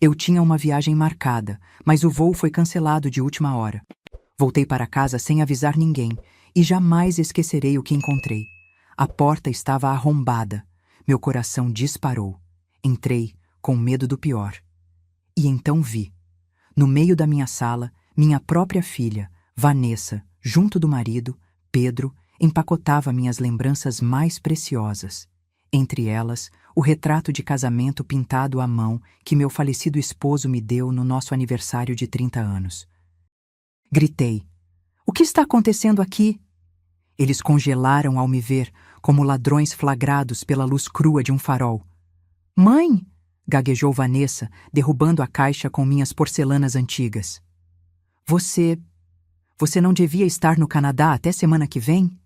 Eu tinha uma viagem marcada, mas o voo foi cancelado de última hora. Voltei para casa sem avisar ninguém e jamais esquecerei o que encontrei. A porta estava arrombada. Meu coração disparou. Entrei, com medo do pior. E então vi. No meio da minha sala, minha própria filha, Vanessa, junto do marido, Pedro, empacotava minhas lembranças mais preciosas. Entre elas, o retrato de casamento pintado à mão que meu falecido esposo me deu no nosso aniversário de 30 anos. Gritei. O que está acontecendo aqui? Eles congelaram ao me ver, como ladrões flagrados pela luz crua de um farol. Mãe! Gaguejou Vanessa, derrubando a caixa com minhas porcelanas antigas. Você não devia estar no Canadá até semana que vem?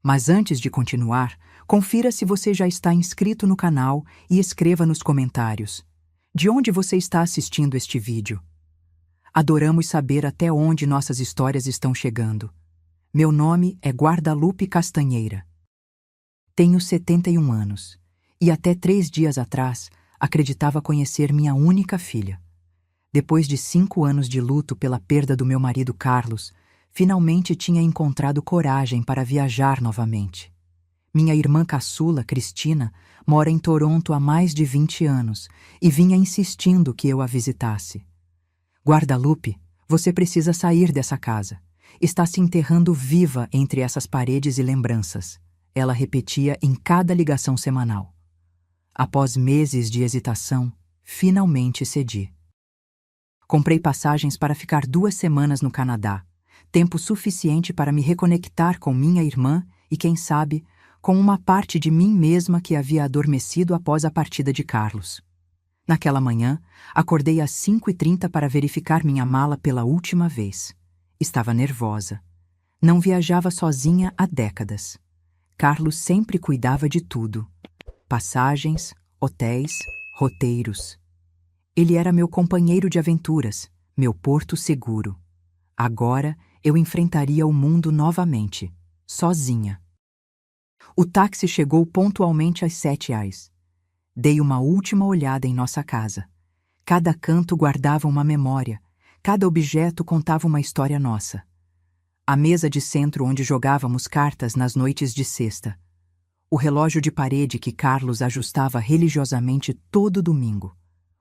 Mas antes de continuar, confira se você já está inscrito no canal e escreva nos comentários. De onde você está assistindo este vídeo? Adoramos saber até onde nossas histórias estão chegando. Meu nome é Guardalupe Castanheira. Tenho 71 anos e até 3 dias atrás acreditava conhecer minha única filha. Depois de 5 anos de luto pela perda do meu marido Carlos, finalmente tinha encontrado coragem para viajar novamente. Minha irmã caçula, Cristina, mora em Toronto há mais de 20 anos e vinha insistindo que eu a visitasse. Guardalupe, você precisa sair dessa casa. Está se enterrando viva entre essas paredes e lembranças. Ela repetia em cada ligação semanal. Após meses de hesitação, finalmente cedi. Comprei passagens para ficar 2 semanas no Canadá, tempo suficiente para me reconectar com minha irmã e, quem sabe, com uma parte de mim mesma que havia adormecido após a partida de Carlos. Naquela manhã, acordei às 5h30 para verificar minha mala pela última vez. Estava nervosa. Não viajava sozinha há décadas. Carlos sempre cuidava de tudo. Passagens, hotéis, roteiros. Ele era meu companheiro de aventuras, meu porto seguro. Agora eu enfrentaria o mundo novamente, sozinha. O táxi chegou pontualmente às 7h. Dei uma última olhada em nossa casa. Cada canto guardava uma memória, cada objeto contava uma história nossa. A mesa de centro onde jogávamos cartas nas noites de sexta. O relógio de parede que Carlos ajustava religiosamente todo domingo.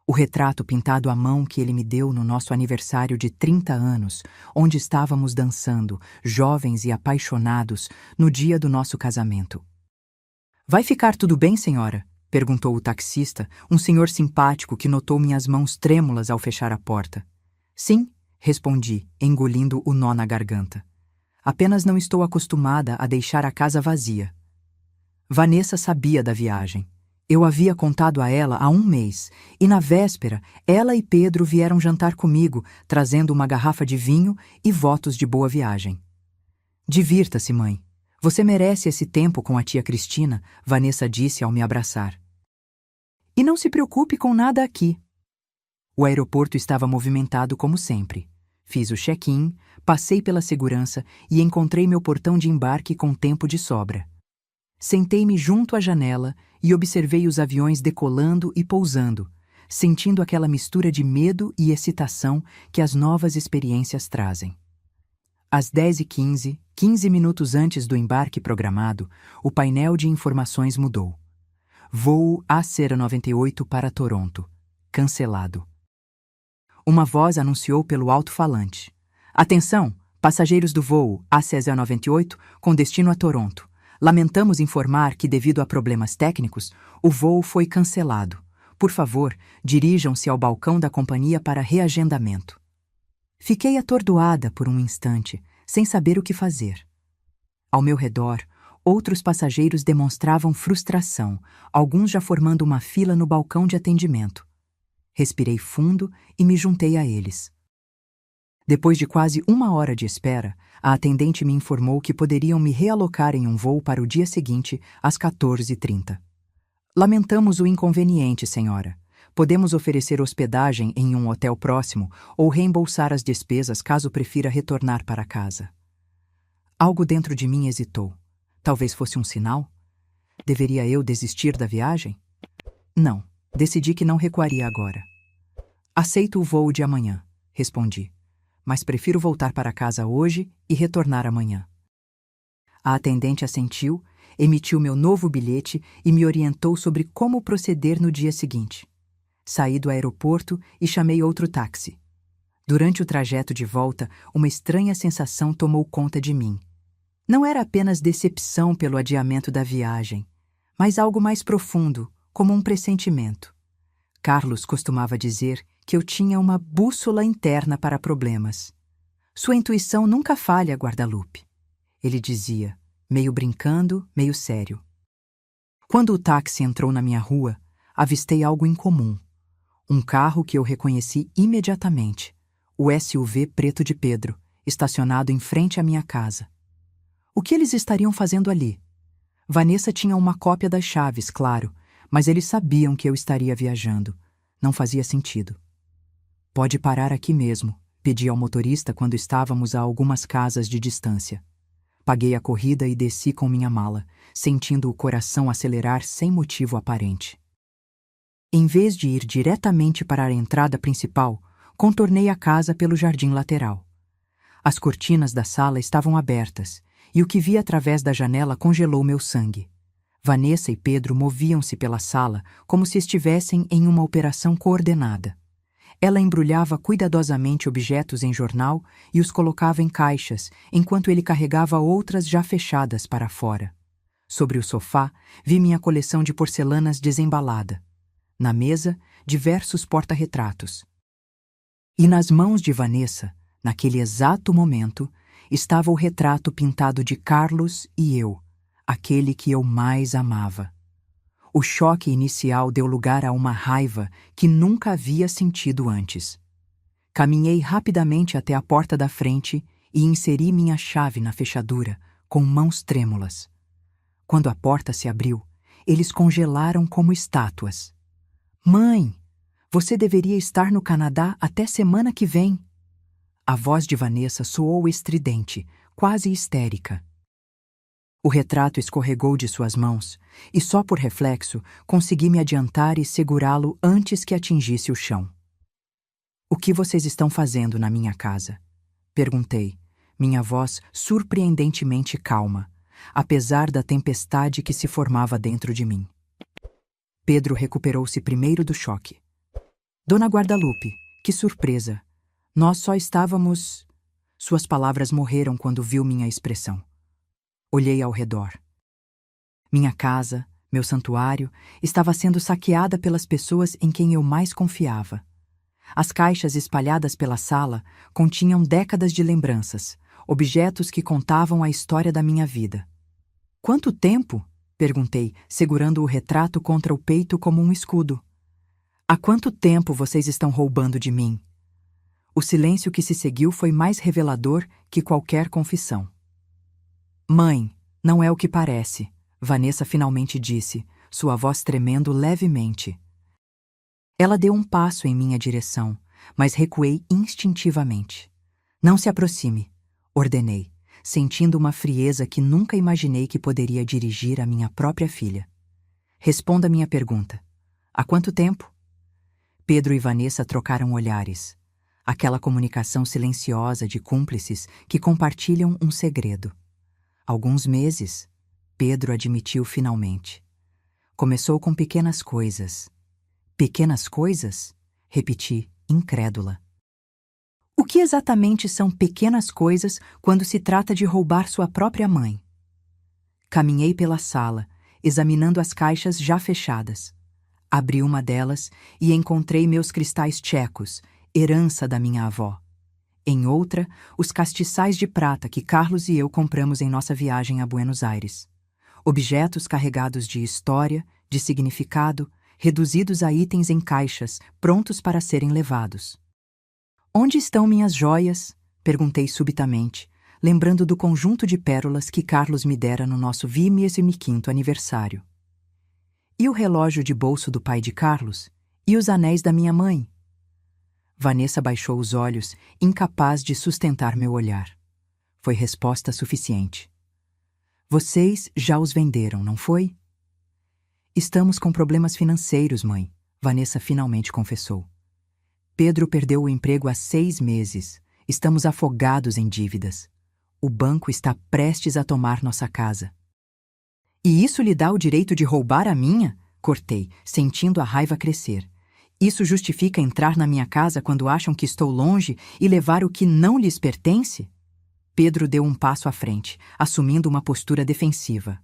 O retrato pintado à mão que ele me deu no nosso aniversário de 30 anos, onde estávamos dançando, jovens e apaixonados, no dia do nosso casamento. Vai ficar tudo bem, senhora? Perguntou o taxista, um senhor simpático que notou minhas mãos trêmulas ao fechar a porta. Sim, respondi, engolindo o nó na garganta. Apenas não estou acostumada a deixar a casa vazia. Vanessa sabia da viagem. Eu havia contado a ela há 1 mês, e na véspera, ela e Pedro vieram jantar comigo, trazendo uma garrafa de vinho e votos de boa viagem. Divirta-se, mãe. Você merece esse tempo com a tia Cristina, Vanessa disse ao me abraçar. E não se preocupe com nada aqui. O aeroporto estava movimentado como sempre. Fiz o check-in, passei pela segurança e encontrei meu portão de embarque com tempo de sobra. Sentei-me junto à janela e observei os aviões decolando e pousando, sentindo aquela mistura de medo e excitação que as novas experiências trazem. Às 10h15, 15 minutos antes do embarque programado, o painel de informações mudou. Voo AC-98 para Toronto. Cancelado. Uma voz anunciou pelo alto-falante. Atenção, passageiros do voo AC-98 com destino a Toronto. Lamentamos informar que, devido a problemas técnicos, o voo foi cancelado. Por favor, dirijam-se ao balcão da companhia para reagendamento. Fiquei atordoada por um instante, sem saber o que fazer. Ao meu redor, outros passageiros demonstravam frustração, alguns já formando uma fila no balcão de atendimento. Respirei fundo e me juntei a eles. Depois de quase 1 hora de espera, a atendente me informou que poderiam me realocar em um voo para o dia seguinte, às 14h30. Lamentamos o inconveniente, senhora. Podemos oferecer hospedagem em um hotel próximo ou reembolsar as despesas caso prefira retornar para casa. Algo dentro de mim hesitou. Talvez fosse um sinal? Deveria eu desistir da viagem? Não, decidi que não recuaria agora. Aceito o voo de amanhã, respondi, mas prefiro voltar para casa hoje e retornar amanhã. A atendente assentiu, emitiu meu novo bilhete e me orientou sobre como proceder no dia seguinte. Saí do aeroporto e chamei outro táxi. Durante o trajeto de volta, uma estranha sensação tomou conta de mim. Não era apenas decepção pelo adiamento da viagem, mas algo mais profundo, como um pressentimento. Carlos costumava dizer que eu tinha uma bússola interna para problemas. Sua intuição nunca falha, Guadalupe. Ele dizia, meio brincando, meio sério. Quando o táxi entrou na minha rua, avistei algo incomum. Um carro que eu reconheci imediatamente, o SUV preto de Pedro, estacionado em frente à minha casa. O que eles estariam fazendo ali? Vanessa tinha uma cópia das chaves, claro, mas eles sabiam que eu estaria viajando. Não fazia sentido. Pode parar aqui mesmo, pedi ao motorista quando estávamos a algumas casas de distância. Paguei a corrida e desci com minha mala, sentindo o coração acelerar sem motivo aparente. Em vez de ir diretamente para a entrada principal, contornei a casa pelo jardim lateral. As cortinas da sala estavam abertas, e o que vi através da janela congelou meu sangue. Vanessa e Pedro moviam-se pela sala como se estivessem em uma operação coordenada. Ela embrulhava cuidadosamente objetos em jornal e os colocava em caixas, enquanto ele carregava outras já fechadas para fora. Sobre o sofá, vi minha coleção de porcelanas desembalada. Na mesa, diversos porta-retratos. E nas mãos de Vanessa, naquele exato momento, estava o retrato pintado de Carlos e eu, aquele que eu mais amava. O choque inicial deu lugar a uma raiva que nunca havia sentido antes. Caminhei rapidamente até a porta da frente e inseri minha chave na fechadura, com mãos trêmulas. Quando a porta se abriu, eles congelaram como estátuas. Mãe, você deveria estar no Canadá até semana que vem. A voz de Vanessa soou estridente, quase histérica. O retrato escorregou de suas mãos, e só por reflexo consegui me adiantar e segurá-lo antes que atingisse o chão. O que vocês estão fazendo na minha casa? Perguntei, minha voz surpreendentemente calma, apesar da tempestade que se formava dentro de mim. Pedro recuperou-se primeiro do choque. Dona Guadalupe, que surpresa! Nós só estávamos... Suas palavras morreram quando viu minha expressão. Olhei ao redor. Minha casa, meu santuário, estava sendo saqueada pelas pessoas em quem eu mais confiava. As caixas espalhadas pela sala continham décadas de lembranças, objetos que contavam a história da minha vida. Quanto tempo? Perguntei, segurando o retrato contra o peito como um escudo. Há quanto tempo vocês estão roubando de mim? O silêncio que se seguiu foi mais revelador que qualquer confissão. Mãe, não é o que parece, Vanessa finalmente disse, sua voz tremendo levemente. Ela deu um passo em minha direção, mas recuei instintivamente. Não se aproxime, ordenei, sentindo uma frieza que nunca imaginei que poderia dirigir à minha própria filha. Responda minha pergunta. Há quanto tempo? Pedro e Vanessa trocaram olhares. Aquela comunicação silenciosa de cúmplices que compartilham um segredo. Alguns meses, Pedro admitiu finalmente. Começou com pequenas coisas. Pequenas coisas? Repeti, incrédula. O que exatamente são pequenas coisas quando se trata de roubar sua própria mãe? Caminhei pela sala, examinando as caixas já fechadas. Abri uma delas e encontrei meus cristais tchecos, herança da minha avó. Em outra, os castiçais de prata que Carlos e eu compramos em nossa viagem a Buenos Aires. Objetos carregados de história, de significado, reduzidos a itens em caixas, prontos para serem levados. Onde estão minhas joias? Perguntei subitamente, lembrando do conjunto de pérolas que Carlos me dera no nosso 25º aniversário. E o relógio de bolso do pai de Carlos? E os anéis da minha mãe? Vanessa baixou os olhos, incapaz de sustentar meu olhar. Foi resposta suficiente. Vocês já os venderam, não foi? Estamos com problemas financeiros, mãe, Vanessa finalmente confessou. Pedro perdeu o emprego há 6 meses. Estamos afogados em dívidas. O banco está prestes a tomar nossa casa. E isso lhe dá o direito de roubar a minha? Cortei, sentindo a raiva crescer. Isso justifica entrar na minha casa quando acham que estou longe e levar o que não lhes pertence? Pedro deu um passo à frente, assumindo uma postura defensiva.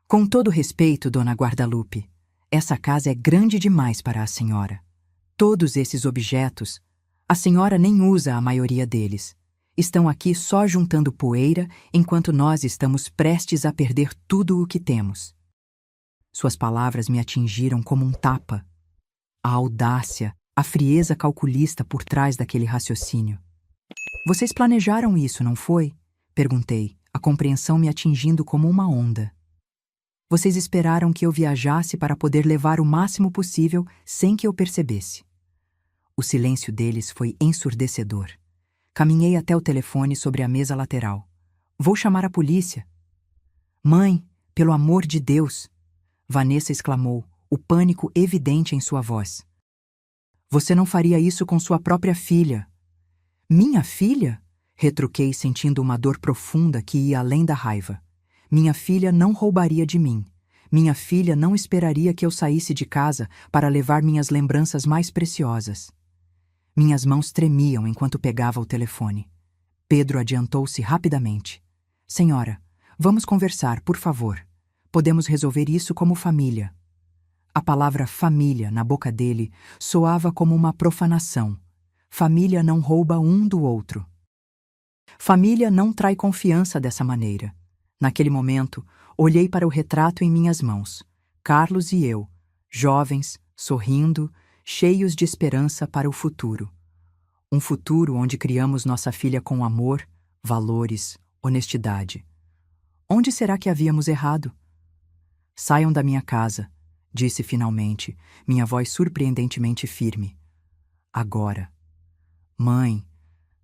Com todo respeito, dona Guadalupe, essa casa é grande demais para a senhora. Todos esses objetos, a senhora nem usa a maioria deles. Estão aqui só juntando poeira enquanto nós estamos prestes a perder tudo o que temos. Suas palavras me atingiram como um tapa. A audácia, a frieza calculista por trás daquele raciocínio. Vocês planejaram isso, não foi? Perguntei, a compreensão me atingindo como uma onda. Vocês esperaram que eu viajasse para poder levar o máximo possível sem que eu percebesse. O silêncio deles foi ensurdecedor. Caminhei até o telefone sobre a mesa lateral. Vou chamar a polícia. Mãe, pelo amor de Deus! Vanessa exclamou, o pânico evidente em sua voz. Você não faria isso com sua própria filha. Minha filha? Retruquei sentindo uma dor profunda que ia além da raiva. Minha filha não roubaria de mim. Minha filha não esperaria que eu saísse de casa para levar minhas lembranças mais preciosas. Minhas mãos tremiam enquanto pegava o telefone. Pedro adiantou-se rapidamente. Senhora, vamos conversar, por favor. Podemos resolver isso como família. A palavra família na boca dele soava como uma profanação. Família não rouba um do outro. Família não trai confiança dessa maneira. Naquele momento, olhei para o retrato em minhas mãos. Carlos e eu, jovens, sorrindo, cheios de esperança para o futuro. Um futuro onde criamos nossa filha com amor, valores, honestidade. Onde será que havíamos errado? Saiam da minha casa, disse finalmente, minha voz surpreendentemente firme. Agora. Mãe,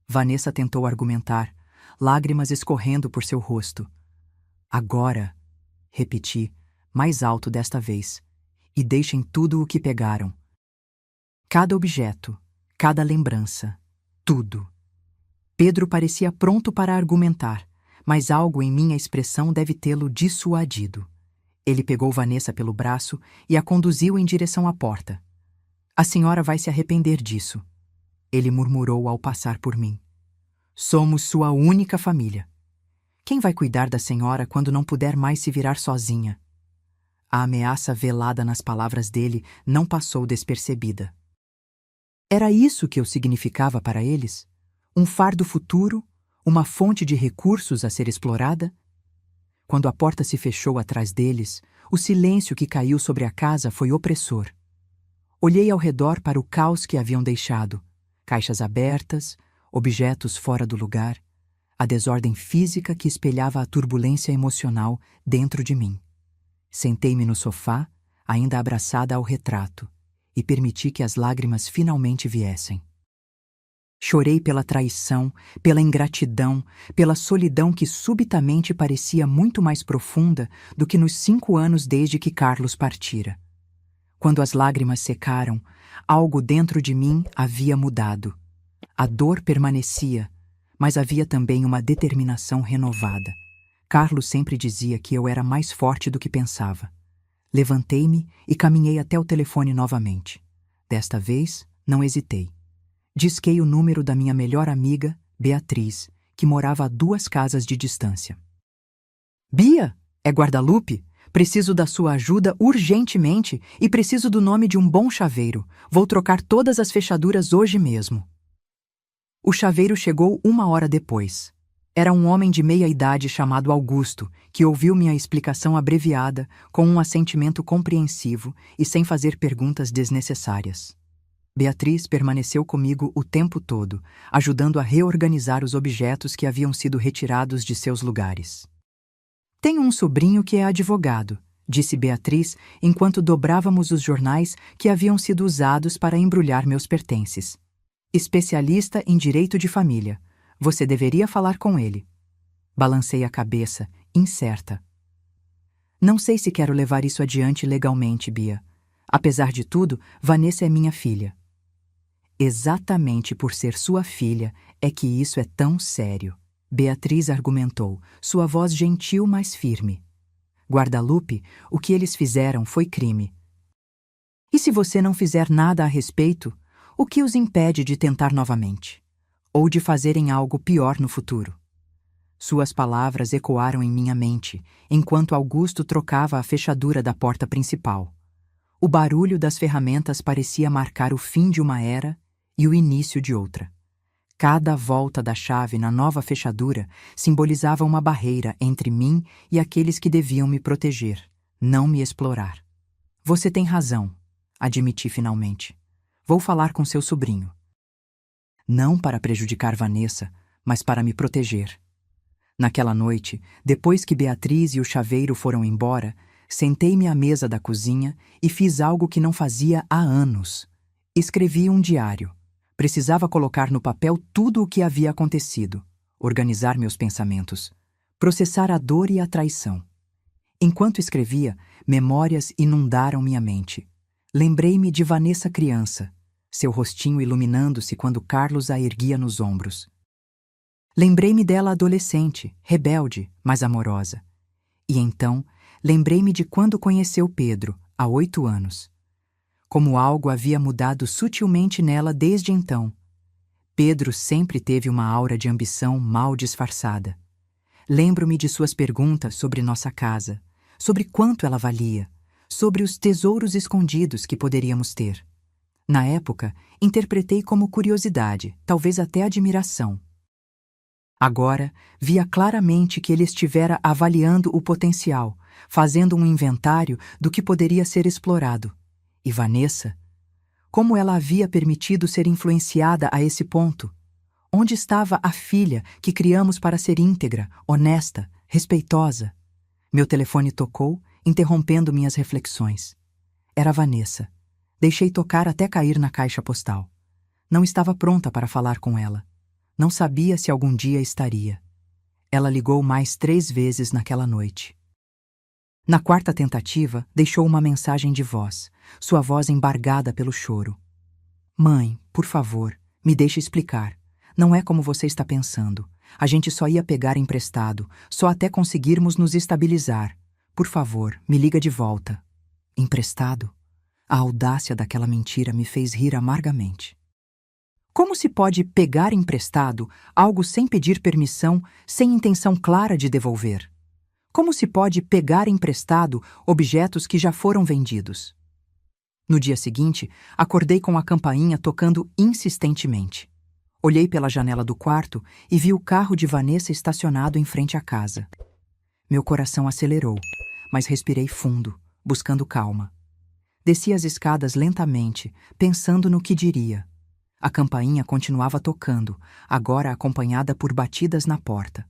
Vanessa tentou argumentar, lágrimas escorrendo por seu rosto. Agora, repeti, mais alto desta vez, e deixem tudo o que pegaram. Cada objeto, cada lembrança, tudo. Pedro parecia pronto para argumentar, mas algo em minha expressão deve tê-lo dissuadido. Ele pegou Vanessa pelo braço e a conduziu em direção à porta. A senhora vai se arrepender disso, ele murmurou ao passar por mim. Somos sua única família. Quem vai cuidar da senhora quando não puder mais se virar sozinha? A ameaça velada nas palavras dele não passou despercebida. Era isso que eu significava para eles? Um fardo futuro? Uma fonte de recursos a ser explorada? Quando a porta se fechou atrás deles, o silêncio que caiu sobre a casa foi opressor. Olhei ao redor para o caos que haviam deixado. Caixas abertas, objetos fora do lugar, a desordem física que espelhava a turbulência emocional dentro de mim. Sentei-me no sofá, ainda abraçada ao retrato, e permiti que as lágrimas finalmente viessem. Chorei pela traição, pela ingratidão, pela solidão que subitamente parecia muito mais profunda do que nos 5 anos desde que Carlos partira. Quando as lágrimas secaram, algo dentro de mim havia mudado. A dor permanecia, mas havia também uma determinação renovada. Carlos sempre dizia que eu era mais forte do que pensava. Levantei-me e caminhei até o telefone novamente. Desta vez, não hesitei. Disquei o número da minha melhor amiga, Beatriz, que morava a 2 casas de distância. Bia, é Guadalupe? Preciso da sua ajuda urgentemente e preciso do nome de um bom chaveiro. Vou trocar todas as fechaduras hoje mesmo. O chaveiro chegou 1 hora depois. Era um homem de meia idade chamado Augusto, que ouviu minha explicação abreviada, com um assentimento compreensivo e sem fazer perguntas desnecessárias. Beatriz permaneceu comigo o tempo todo, ajudando a reorganizar os objetos que haviam sido retirados de seus lugares. Tenho um sobrinho que é advogado, disse Beatriz enquanto dobrávamos os jornais que haviam sido usados para embrulhar meus pertences. Especialista em direito de família. Você deveria falar com ele. Balancei a cabeça, incerta. Não sei se quero levar isso adiante legalmente, Bia. Apesar de tudo, Vanessa é minha filha. Exatamente por ser sua filha é que isso é tão sério. Beatriz argumentou, sua voz gentil, mas firme. Guadalupe, o que eles fizeram foi crime. E se você não fizer nada a respeito, o que os impede de tentar novamente? Ou de fazerem algo pior no futuro? Suas palavras ecoaram em minha mente, enquanto Augusto trocava a fechadura da porta principal. O barulho das ferramentas parecia marcar o fim de uma era e o início de outra. Cada volta da chave na nova fechadura simbolizava uma barreira entre mim e aqueles que deviam me proteger, não me explorar. Você tem razão, admiti finalmente. Vou falar com seu sobrinho. Não para prejudicar Vanessa, mas para me proteger. Naquela noite, depois que Beatriz e o chaveiro foram embora, sentei-me à mesa da cozinha e fiz algo que não fazia há anos. Escrevi um diário. Precisava colocar no papel tudo o que havia acontecido, organizar meus pensamentos, processar a dor e a traição. Enquanto escrevia, memórias inundaram minha mente. Lembrei-me de Vanessa criança, seu rostinho iluminando-se quando Carlos a erguia nos ombros. Lembrei-me dela adolescente, rebelde, mas amorosa. E então, lembrei-me de quando conheceu Pedro, há 8 anos. Como algo havia mudado sutilmente nela desde então. Pedro sempre teve uma aura de ambição mal disfarçada. Lembro-me de suas perguntas sobre nossa casa, sobre quanto ela valia, sobre os tesouros escondidos que poderíamos ter. Na época, interpretei como curiosidade, talvez até admiração. Agora, via claramente que ele estivera avaliando o potencial, fazendo um inventário do que poderia ser explorado. E Vanessa? Como ela havia permitido ser influenciada a esse ponto? Onde estava a filha que criamos para ser íntegra, honesta, respeitosa? Meu telefone tocou, interrompendo minhas reflexões. Era Vanessa. Deixei tocar até cair na caixa postal. Não estava pronta para falar com ela. Não sabia se algum dia estaria. Ela ligou mais 3 vezes naquela noite. Na 4ª tentativa, deixou uma mensagem de voz, sua voz embargada pelo choro. Mãe, por favor, me deixe explicar. Não é como você está pensando. A gente só ia pegar emprestado, só até conseguirmos nos estabilizar. Por favor, me liga de volta. Emprestado? A audácia daquela mentira me fez rir amargamente. Como se pode pegar emprestado algo sem pedir permissão, sem intenção clara de devolver? Como se pode pegar emprestado objetos que já foram vendidos? No dia seguinte, acordei com a campainha tocando insistentemente. Olhei pela janela do quarto e vi o carro de Vanessa estacionado em frente à casa. Meu coração acelerou, mas respirei fundo, buscando calma. Desci as escadas lentamente, pensando no que diria. A campainha continuava tocando, agora acompanhada por batidas na porta.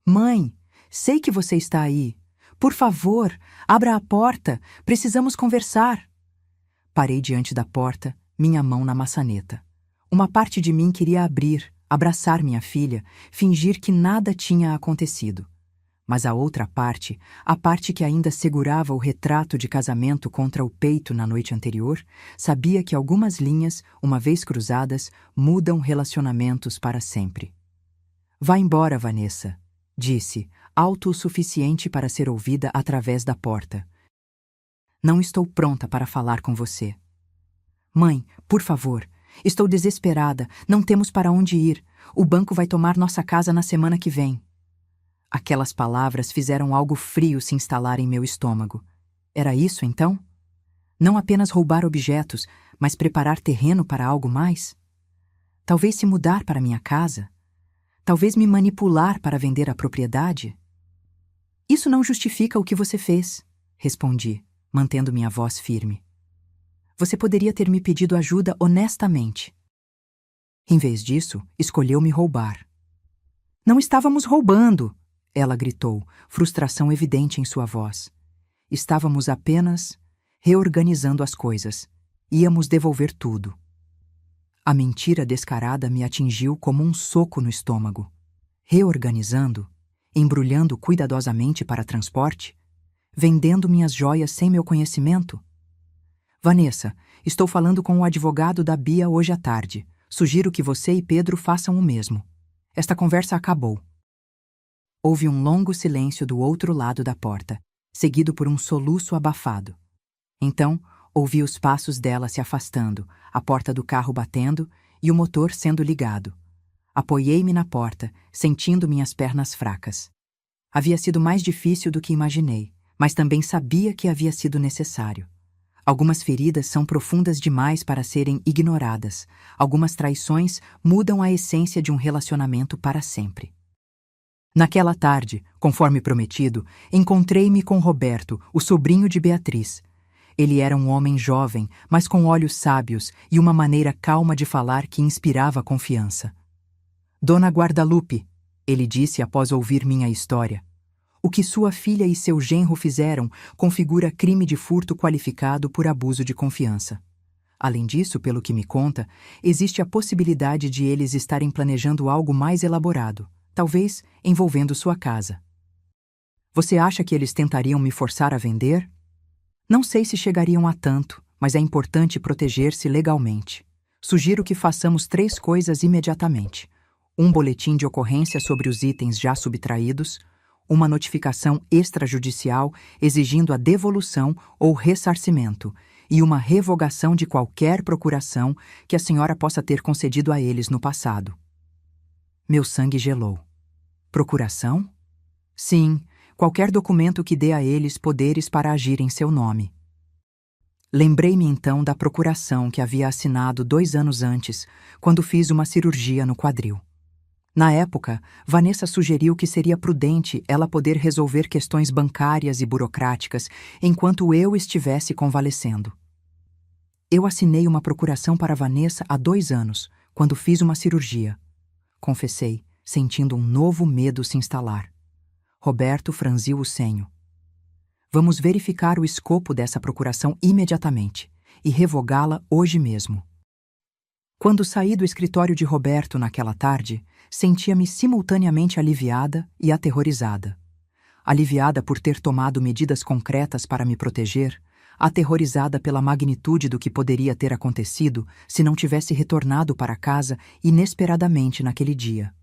Mãe! Sei que você está aí. Por favor, abra a porta. Precisamos conversar. Parei diante da porta, minha mão na maçaneta. Uma parte de mim queria abrir, abraçar minha filha, fingir que nada tinha acontecido. Mas a outra parte, a parte que ainda segurava o retrato de casamento contra o peito na noite anterior, sabia que algumas linhas, uma vez cruzadas, mudam relacionamentos para sempre. Vá embora, Vanessa, disse, alto o suficiente para ser ouvida através da porta. Não estou pronta para falar com você. Mãe, por favor, estou desesperada, não temos para onde ir. O banco vai tomar nossa casa na semana que vem. Aquelas palavras fizeram algo frio se instalar em meu estômago. Era isso, então? Não apenas roubar objetos, mas preparar terreno para algo mais? Talvez se mudar para minha casa? Talvez me manipular para vender a propriedade? Isso não justifica o que você fez, respondi, mantendo minha voz firme. Você poderia ter me pedido ajuda honestamente. Em vez disso, escolheu me roubar. Não estávamos roubando, ela gritou, frustração evidente em sua voz. Estávamos apenas reorganizando as coisas. Íamos devolver tudo. A mentira descarada me atingiu como um soco no estômago. Reorganizando? Embrulhando cuidadosamente para transporte? Vendendo minhas joias sem meu conhecimento? Vanessa, estou falando com o advogado da Bia hoje à tarde. Sugiro que você e Pedro façam o mesmo. Esta conversa acabou. Houve um longo silêncio do outro lado da porta, seguido por um soluço abafado. Então, ouvi os passos dela se afastando, a porta do carro batendo e o motor sendo ligado. Apoiei-me na porta, sentindo minhas pernas fracas. Havia sido mais difícil do que imaginei, mas também sabia que havia sido necessário. Algumas feridas são profundas demais para serem ignoradas. Algumas traições mudam a essência de um relacionamento para sempre. Naquela tarde, conforme prometido, encontrei-me com Roberto, o sobrinho de Beatriz. Ele era um homem jovem, mas com olhos sábios e uma maneira calma de falar que inspirava confiança. Dona Guadalupe, ele disse após ouvir minha história, o que sua filha e seu genro fizeram configura crime de furto qualificado por abuso de confiança. Além disso, pelo que me conta, existe a possibilidade de eles estarem planejando algo mais elaborado, talvez envolvendo sua casa. Você acha que eles tentariam me forçar a vender? Não sei se chegariam a tanto, mas é importante proteger-se legalmente. Sugiro que façamos 3 coisas imediatamente: um boletim de ocorrência sobre os itens já subtraídos, uma notificação extrajudicial exigindo a devolução ou ressarcimento e uma revogação de qualquer procuração que a senhora possa ter concedido a eles no passado. Meu sangue gelou. Procuração? Sim, qualquer documento que dê a eles poderes para agir em seu nome. Lembrei-me então da procuração que havia assinado 2 anos antes, quando fiz uma cirurgia no quadril. Na época, Vanessa sugeriu que seria prudente ela poder resolver questões bancárias e burocráticas enquanto eu estivesse convalescendo. Eu assinei uma procuração para Vanessa há 2 anos, quando fiz uma cirurgia. Confessei, sentindo um novo medo se instalar. Roberto franziu o senho. Vamos verificar o escopo dessa procuração imediatamente e revogá-la hoje mesmo. Quando saí do escritório de Roberto naquela tarde, sentia-me simultaneamente aliviada e aterrorizada. Aliviada por ter tomado medidas concretas para me proteger, aterrorizada pela magnitude do que poderia ter acontecido se não tivesse retornado para casa inesperadamente naquele dia.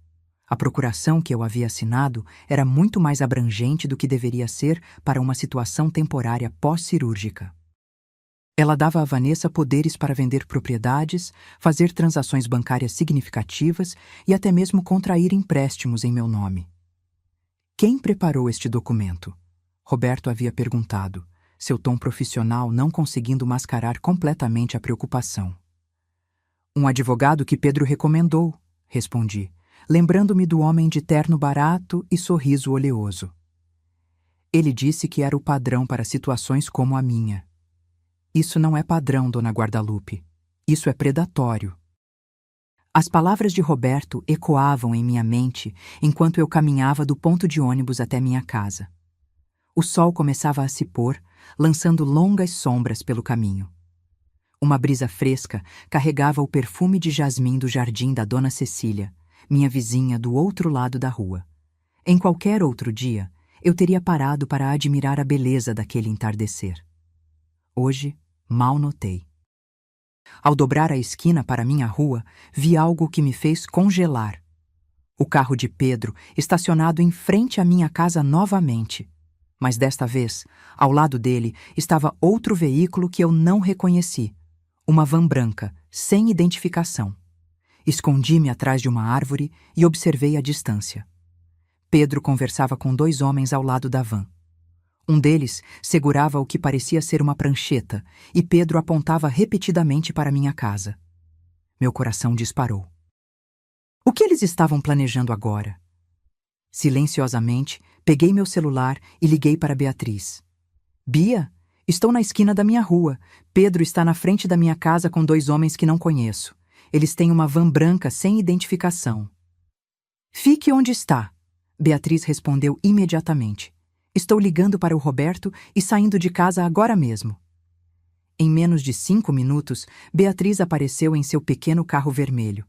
A procuração que eu havia assinado era muito mais abrangente do que deveria ser para uma situação temporária pós-cirúrgica. Ela dava a Vanessa poderes para vender propriedades, fazer transações bancárias significativas e até mesmo contrair empréstimos em meu nome. Quem preparou este documento? Roberto havia perguntado, seu tom profissional não conseguindo mascarar completamente a preocupação. Um advogado que Pedro recomendou, respondi, lembrando-me do homem de terno barato e sorriso oleoso. Ele disse que era o padrão para situações como a minha. Isso não é padrão, Dona Guadalupe. Isso é predatório. As palavras de Roberto ecoavam em minha mente enquanto eu caminhava do ponto de ônibus até minha casa. O sol começava a se pôr, lançando longas sombras pelo caminho. Uma brisa fresca carregava o perfume de jasmim do jardim da Dona Cecília, minha vizinha do outro lado da rua. Em qualquer outro dia, eu teria parado para admirar a beleza daquele entardecer. Hoje, mal notei. Ao dobrar a esquina para minha rua, vi algo que me fez congelar. O carro de Pedro estacionado em frente à minha casa novamente. Mas desta vez, ao lado dele, estava outro veículo que eu não reconheci. Uma van branca, sem identificação. Escondi-me atrás de uma árvore e observei a distância. Pedro conversava com 2 homens ao lado da van. Um deles segurava o que parecia ser uma prancheta e Pedro apontava repetidamente para minha casa. Meu coração disparou. O que eles estavam planejando agora? Silenciosamente, peguei meu celular e liguei para Beatriz. Bia, estou na esquina da minha rua. Pedro está na frente da minha casa com 2 homens que não conheço. Eles têm uma van branca sem identificação. Fique onde está, Beatriz respondeu imediatamente. Estou ligando para o Roberto e saindo de casa agora mesmo. Em menos de 5 minutos, Beatriz apareceu em seu pequeno carro vermelho.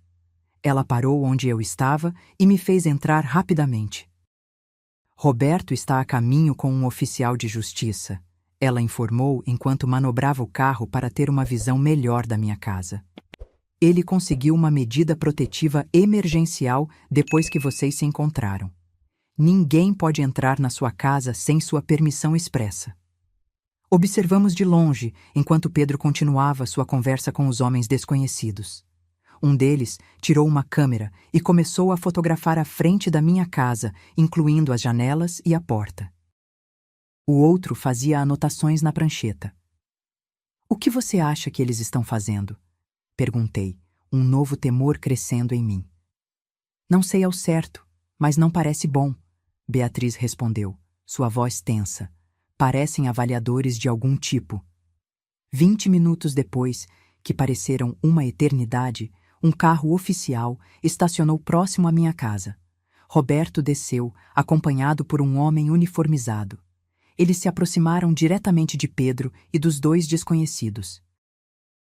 Ela parou onde eu estava e me fez entrar rapidamente. Roberto está a caminho com um oficial de justiça, ela informou enquanto manobrava o carro para ter uma visão melhor da minha casa. Ele conseguiu uma medida protetiva emergencial depois que vocês se encontraram. Ninguém pode entrar na sua casa sem sua permissão expressa. Observamos de longe enquanto Pedro continuava sua conversa com os homens desconhecidos. Um deles tirou uma câmera e começou a fotografar a frente da minha casa, incluindo as janelas e a porta. O outro fazia anotações na prancheta. "O que você acha que eles estão fazendo?" Perguntei, um novo temor crescendo em mim. "Não sei ao certo, mas não parece bom", Beatriz respondeu, sua voz tensa. "Parecem avaliadores de algum tipo." 20 minutos depois, que pareceram uma eternidade, um carro oficial estacionou próximo à minha casa. Roberto desceu, acompanhado por um homem uniformizado. Eles se aproximaram diretamente de Pedro e dos dois desconhecidos.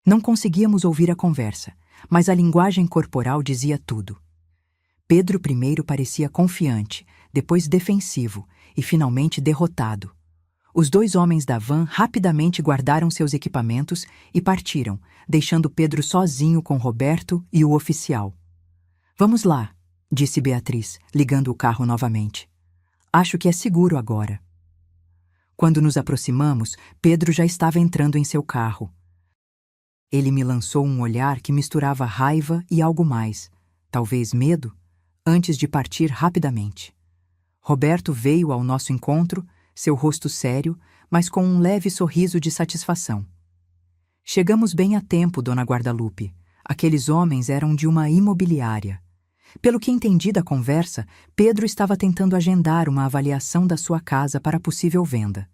Não conseguíamos ouvir a conversa, mas a linguagem corporal dizia tudo. Pedro primeiro parecia confiante, depois defensivo e finalmente derrotado. Os dois homens da van rapidamente guardaram seus equipamentos e partiram, deixando Pedro sozinho com Roberto e o oficial. "Vamos lá", disse Beatriz, ligando o carro novamente. "Acho que é seguro agora." Quando nos aproximamos, Pedro já estava entrando em seu carro. Ele me lançou um olhar que misturava raiva e algo mais, talvez medo, antes de partir rapidamente. Roberto veio ao nosso encontro, seu rosto sério, mas com um leve sorriso de satisfação. "Chegamos bem a tempo, Dona Guadalupe. Aqueles homens eram de uma imobiliária. Pelo que entendi da conversa, Pedro estava tentando agendar uma avaliação da sua casa para possível venda."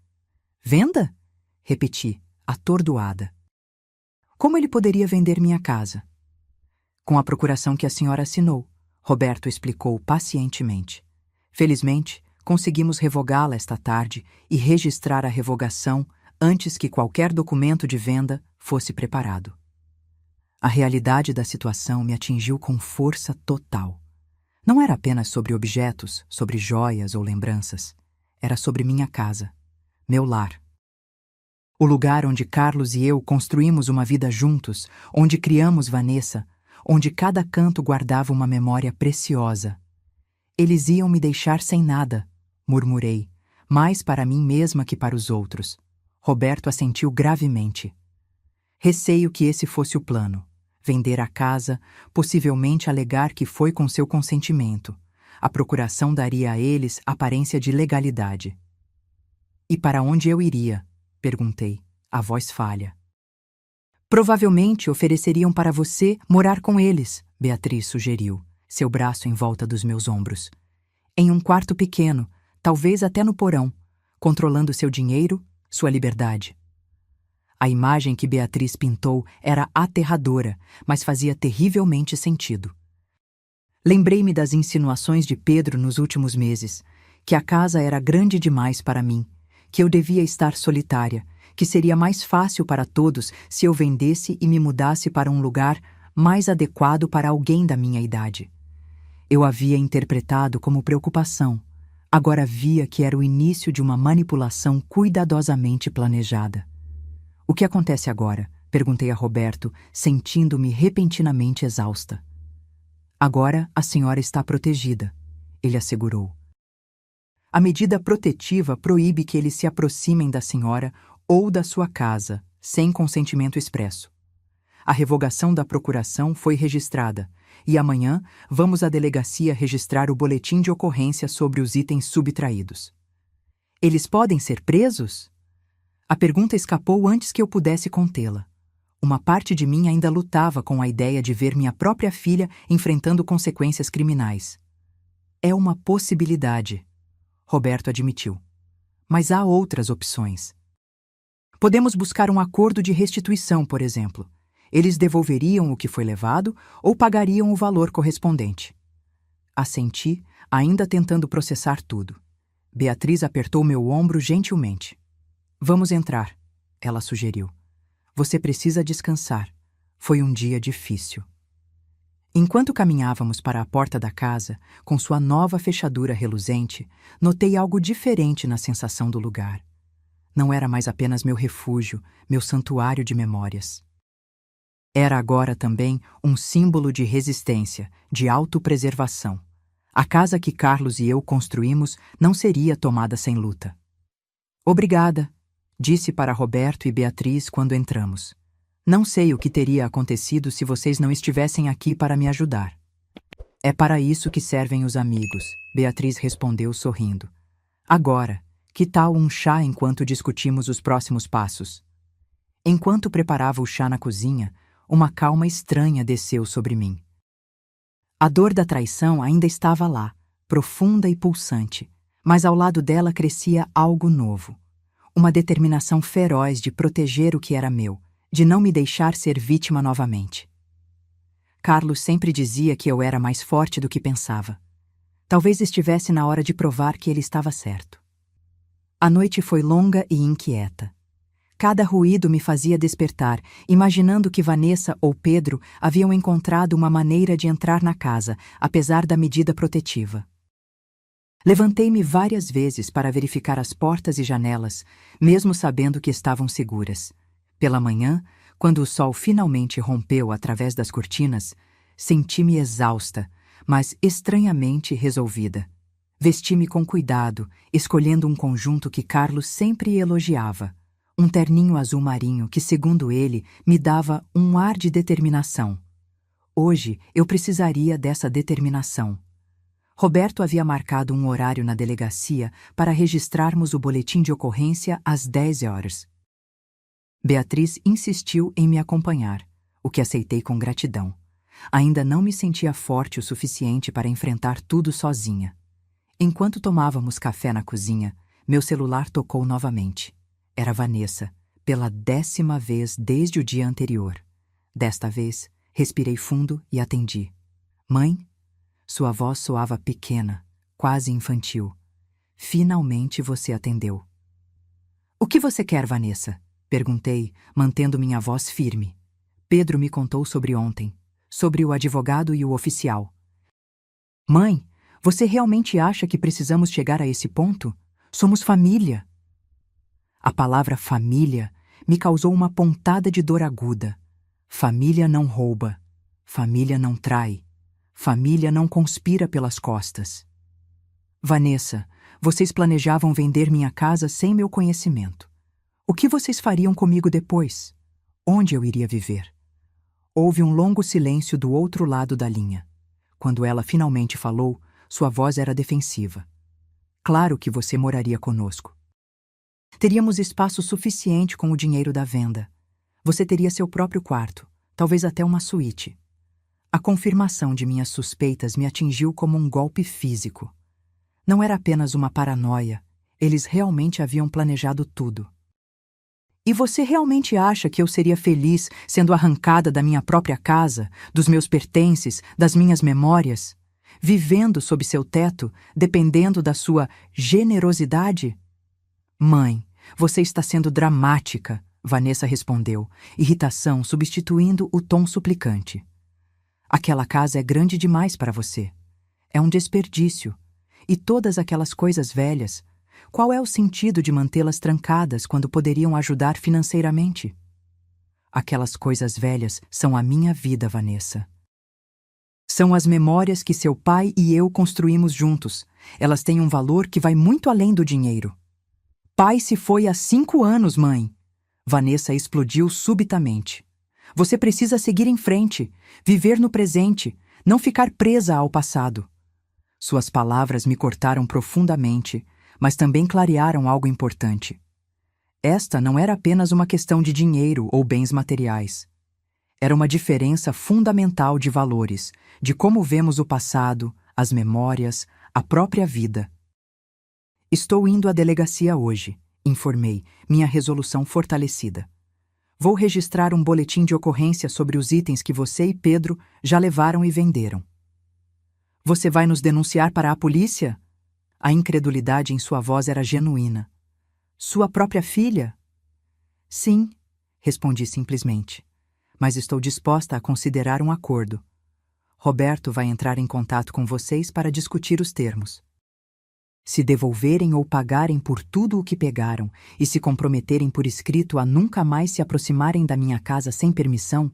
"Venda?" repeti, atordoada. "Como ele poderia vender minha casa?" "Com a procuração que a senhora assinou", Roberto explicou pacientemente. "Felizmente, conseguimos revogá-la esta tarde e registrar a revogação antes que qualquer documento de venda fosse preparado." A realidade da situação me atingiu com força total. Não era apenas sobre objetos, sobre joias ou lembranças. Era sobre minha casa, meu lar. O lugar onde Carlos e eu construímos uma vida juntos, onde criamos Vanessa, onde cada canto guardava uma memória preciosa. "Eles iam me deixar sem nada", murmurei, mais para mim mesma que para os outros. Roberto assentiu gravemente. Receio que esse fosse o plano. Vender a casa, possivelmente alegar que foi com seu consentimento. A procuração daria a eles aparência de legalidade. "E para onde eu iria?" perguntei, a voz falha. "Provavelmente ofereceriam para você morar com eles", Beatriz sugeriu, seu braço em volta dos meus ombros. "Em um quarto pequeno, talvez até no porão, controlando seu dinheiro, sua liberdade." A imagem que Beatriz pintou era aterradora, mas fazia terrivelmente sentido. Lembrei-me das insinuações de Pedro nos últimos meses, que a casa era grande demais para mim, que eu devia estar solitária, que seria mais fácil para todos se eu vendesse e me mudasse para um lugar mais adequado para alguém da minha idade. Eu havia interpretado como preocupação. Agora via que era o início de uma manipulação cuidadosamente planejada. "O que acontece agora?" perguntei a Roberto, sentindo-me repentinamente exausta. "Agora a senhora está protegida", ele assegurou. "A medida protetiva proíbe que eles se aproximem da senhora ou da sua casa, sem consentimento expresso. A revogação da procuração foi registrada, e amanhã vamos à delegacia registrar o boletim de ocorrência sobre os itens subtraídos." "Eles podem ser presos?" A pergunta escapou antes que eu pudesse contê-la. Uma parte de mim ainda lutava com a ideia de ver minha própria filha enfrentando consequências criminais. "É uma possibilidade", Roberto admitiu. "Mas há outras opções. Podemos buscar um acordo de restituição, por exemplo. Eles devolveriam o que foi levado ou pagariam o valor correspondente." Assenti, ainda tentando processar tudo. Beatriz apertou meu ombro gentilmente. "Vamos entrar", ela sugeriu. "Você precisa descansar. Foi um dia difícil." Enquanto caminhávamos para a porta da casa, com sua nova fechadura reluzente, notei algo diferente na sensação do lugar. não era mais apenas meu refúgio, meu santuário de memórias. Era agora também um símbolo de resistência, de autopreservação. A casa que Carlos e eu construímos não seria tomada sem luta. Obrigada, disse para Roberto e Beatriz quando entramos. Não sei o que teria acontecido se vocês não estivessem aqui para me ajudar. É para isso que servem os amigos, Beatriz respondeu sorrindo. Agora, que tal um chá enquanto discutimos os próximos passos? Enquanto preparava o chá na cozinha, uma calma estranha desceu sobre mim. A dor da traição ainda estava lá, profunda e pulsante, mas ao lado dela crescia algo novo. Uma determinação feroz de proteger o que era meu, de não me deixar ser vítima novamente. Carlos sempre dizia que eu era mais forte do que pensava. Talvez estivesse na hora de provar que ele estava certo. A noite foi longa e inquieta. Cada ruído me fazia despertar, imaginando que Vanessa ou Pedro haviam encontrado uma maneira de entrar na casa, apesar da medida protetiva. Levantei-me várias vezes para verificar as portas e janelas, mesmo sabendo que estavam seguras. Pela manhã, quando o sol finalmente rompeu através das cortinas, senti-me exausta, mas estranhamente resolvida. Vesti-me com cuidado, escolhendo um conjunto que Carlos sempre elogiava. Um terninho azul marinho que, segundo ele, me dava um ar de determinação. Hoje eu precisaria dessa determinação. Roberto havia marcado um horário na delegacia para registrarmos o boletim de ocorrência às 10 horas. Beatriz insistiu em me acompanhar, o que aceitei com gratidão. Ainda não me sentia forte o suficiente para enfrentar tudo sozinha. Enquanto tomávamos café na cozinha, meu celular tocou novamente. Era Vanessa, pela 10ª vez desde o dia anterior. Desta vez, respirei fundo e atendi. Mãe? Sua voz soava pequena, quase infantil. Finalmente você atendeu. O que você quer, Vanessa? Perguntei, mantendo minha voz firme. Pedro me contou sobre ontem, sobre o advogado e o oficial. Mãe, você realmente acha que precisamos chegar a esse ponto? Somos família. A palavra família me causou uma pontada de dor aguda. Família não rouba. Família não trai. Família não conspira pelas costas. Vanessa, vocês planejavam vender minha casa sem meu conhecimento. O que vocês fariam comigo depois? Onde eu iria viver? Houve um longo silêncio do outro lado da linha. Quando ela finalmente falou, sua voz era defensiva. Claro que você moraria conosco. Teríamos espaço suficiente com o dinheiro da venda. Você teria seu próprio quarto, talvez até uma suíte. A confirmação de minhas suspeitas me atingiu como um golpe físico. Não era apenas uma paranoia, eles realmente haviam planejado tudo. E você realmente acha que eu seria feliz sendo arrancada da minha própria casa, dos meus pertences, das minhas memórias, vivendo sob seu teto, dependendo da sua generosidade? Mãe, você está sendo dramática, Vanessa respondeu, irritação substituindo o tom suplicante. Aquela casa é grande demais para você. É um desperdício. E todas aquelas coisas velhas, qual é o sentido de mantê-las trancadas quando poderiam ajudar financeiramente? Aquelas coisas velhas são a minha vida, Vanessa. São as memórias que seu pai e eu construímos juntos. Elas têm um valor que vai muito além do dinheiro. Pai se foi há 5 anos, mãe. Vanessa explodiu subitamente. Você precisa seguir em frente, viver no presente, não ficar presa ao passado. Suas palavras me cortaram profundamente, mas também clarearam algo importante. Esta não era apenas uma questão de dinheiro ou bens materiais. Era uma diferença fundamental de valores, de como vemos o passado, as memórias, a própria vida. Estou indo à delegacia hoje, informei, minha resolução fortalecida. Vou registrar um boletim de ocorrência sobre os itens que você e Pedro já levaram e venderam. Você vai nos denunciar para a polícia? A incredulidade em sua voz era genuína. Sua própria filha? Sim, respondi simplesmente. Mas estou disposta a considerar um acordo. Roberto vai entrar em contato com vocês para discutir os termos. Se devolverem ou pagarem por tudo o que pegaram e se comprometerem por escrito a nunca mais se aproximarem da minha casa sem permissão,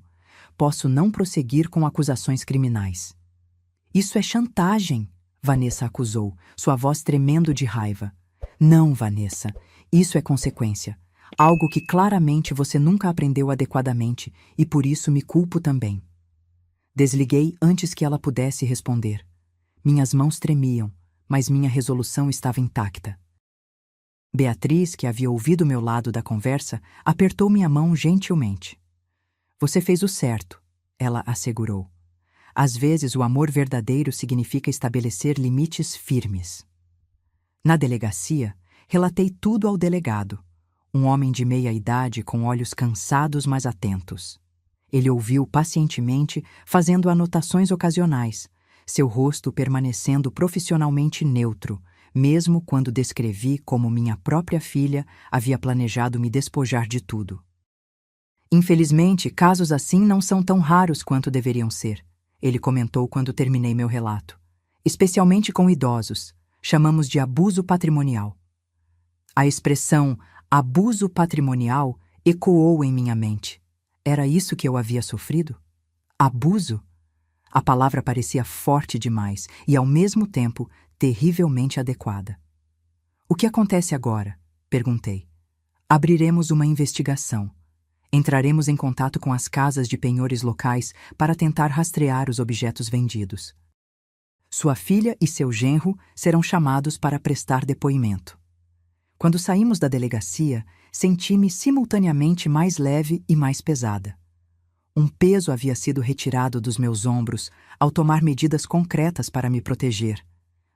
posso não prosseguir com acusações criminais. Isso é chantagem, Vanessa acusou, sua voz tremendo de raiva. Não, Vanessa, isso é consequência. Algo que claramente você nunca aprendeu adequadamente e por isso me culpo também. Desliguei antes que ela pudesse responder. Minhas mãos tremiam, mas minha resolução estava intacta. Beatriz, que havia ouvido meu lado da conversa, apertou minha mão gentilmente. Você fez o certo, ela assegurou. Às vezes, o amor verdadeiro significa estabelecer limites firmes. Na delegacia, relatei tudo ao delegado, um homem de meia idade com olhos cansados mas atentos. Ele ouviu pacientemente, fazendo anotações ocasionais, seu rosto permanecendo profissionalmente neutro, mesmo quando descrevi como minha própria filha havia planejado me despojar de tudo. Infelizmente, casos assim não são tão raros quanto deveriam ser, ele comentou quando terminei meu relato. Especialmente com idosos, chamamos de abuso patrimonial. A expressão abuso patrimonial ecoou em minha mente. Era isso que eu havia sofrido? Abuso? A palavra parecia forte demais e, ao mesmo tempo, terrivelmente adequada. O que acontece agora? Perguntei. Abriremos uma investigação. Entraremos em contato com as casas de penhores locais para tentar rastrear os objetos vendidos. Sua filha e seu genro serão chamados para prestar depoimento. Quando saímos da delegacia, senti-me simultaneamente mais leve e mais pesada. Um peso havia sido retirado dos meus ombros ao tomar medidas concretas para me proteger,